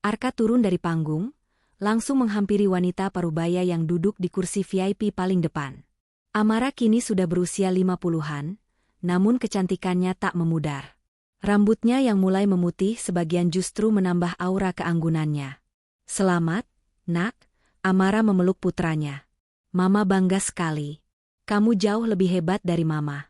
Arka turun dari panggung, langsung menghampiri wanita parubaya yang duduk di kursi VIP paling depan. Amara kini sudah berusia 50-an, namun kecantikannya tak memudar. Rambutnya yang mulai memutih sebagian justru menambah aura keanggunannya. "Selamat, nak," Amara memeluk putranya. "Mama bangga sekali. Kamu jauh lebih hebat dari Mama."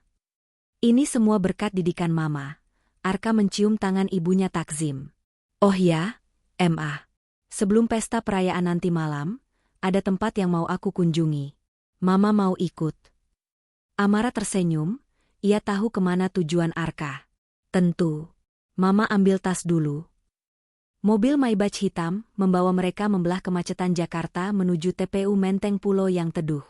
"Ini semua berkat didikan Mama." Arka mencium tangan ibunya takzim. "Oh ya, Ma. Sebelum pesta perayaan nanti malam, ada tempat yang mau aku kunjungi. Mama mau ikut." Amara tersenyum, ia tahu kemana tujuan Arka. "Tentu. Mama ambil tas dulu." Mobil Maybach hitam membawa mereka membelah kemacetan Jakarta menuju TPU Menteng Pulo yang teduh.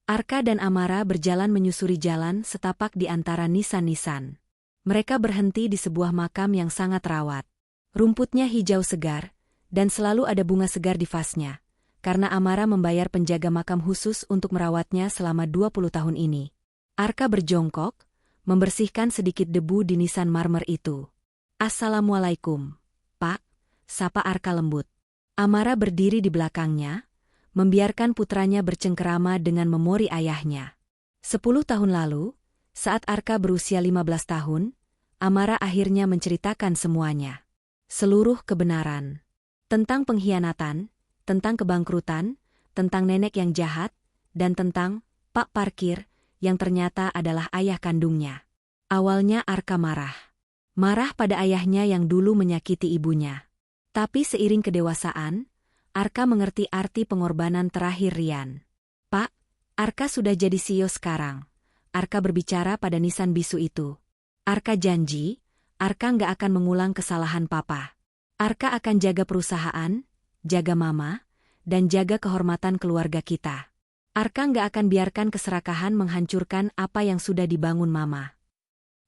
Arka dan Amara berjalan menyusuri jalan setapak di antara nisan-nisan. Mereka berhenti di sebuah makam yang sangat rawat. Rumputnya hijau segar, dan selalu ada bunga segar di vasnya, karena Amara membayar penjaga makam khusus untuk merawatnya selama 20 tahun ini. Arka berjongkok, membersihkan sedikit debu di nisan marmer itu. "Assalamualaikum, Pak," sapa Arka lembut. Amara berdiri di belakangnya, membiarkan putranya bercengkerama dengan memori ayahnya. 10 tahun lalu, saat Arka berusia 15 tahun, Amara akhirnya menceritakan semuanya. Seluruh kebenaran. Tentang pengkhianatan, tentang kebangkrutan, tentang nenek yang jahat, dan tentang Pak Parkir, yang ternyata adalah ayah kandungnya. Awalnya Arka marah. Marah pada ayahnya yang dulu menyakiti ibunya. Tapi seiring kedewasaan, Arka mengerti arti pengorbanan terakhir Rian. "Pak, Arka sudah jadi CEO sekarang." Arka berbicara pada nisan bisu itu. "Arka janji, Arka nggak akan mengulang kesalahan Papa. Arka akan jaga perusahaan, jaga Mama, dan jaga kehormatan keluarga kita. Arka nggak akan biarkan keserakahan menghancurkan apa yang sudah dibangun Mama."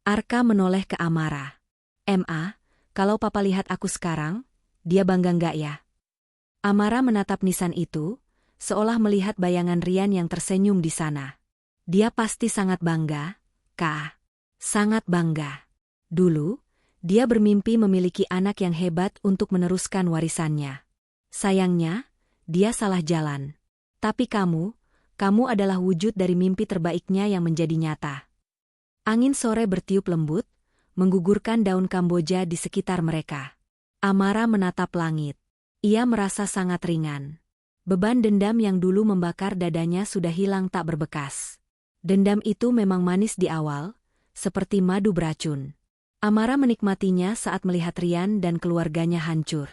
Arka menoleh ke Amara. "Ma, kalau Papa lihat aku sekarang, dia bangga nggak ya?" Amara menatap nisan itu, seolah melihat bayangan Rian yang tersenyum di sana. "Dia pasti sangat bangga, Kak. Sangat bangga. Dulu, dia bermimpi memiliki anak yang hebat untuk meneruskan warisannya. Sayangnya, dia salah jalan. Tapi kamu adalah wujud dari mimpi terbaiknya yang menjadi nyata." Angin sore bertiup lembut, menggugurkan daun Kamboja di sekitar mereka. Amara menatap langit. Ia merasa sangat ringan. Beban dendam yang dulu membakar dadanya sudah hilang tak berbekas. Dendam itu memang manis di awal, seperti madu beracun. Amara menikmatinya saat melihat Rian dan keluarganya hancur.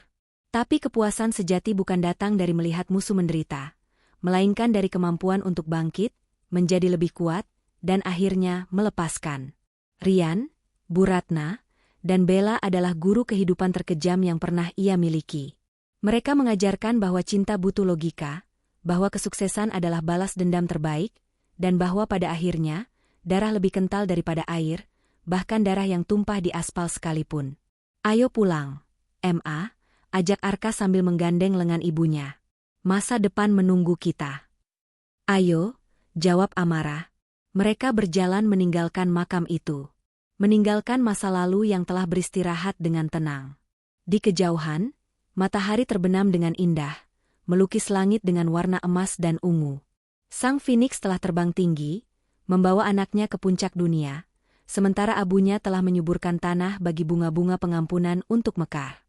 Tapi kepuasan sejati bukan datang dari melihat musuh menderita, melainkan dari kemampuan untuk bangkit, menjadi lebih kuat, dan akhirnya melepaskan. Rian, Bu Ratna, dan Bella adalah guru kehidupan terkejam yang pernah ia miliki. Mereka mengajarkan bahwa cinta butuh logika, bahwa kesuksesan adalah balas dendam terbaik, dan bahwa pada akhirnya, darah lebih kental daripada air, bahkan darah yang tumpah di aspal sekalipun. "Ayo pulang, Ma," ajak Arka sambil menggandeng lengan ibunya. "Masa depan menunggu kita." "Ayo," jawab Amara. Mereka berjalan meninggalkan makam itu. Meninggalkan masa lalu yang telah beristirahat dengan tenang. Di kejauhan, matahari terbenam dengan indah, melukis langit dengan warna emas dan ungu. Sang Phoenix telah terbang tinggi, membawa anaknya ke puncak dunia, sementara abunya telah menyuburkan tanah bagi bunga-bunga pengampunan untuk mekar.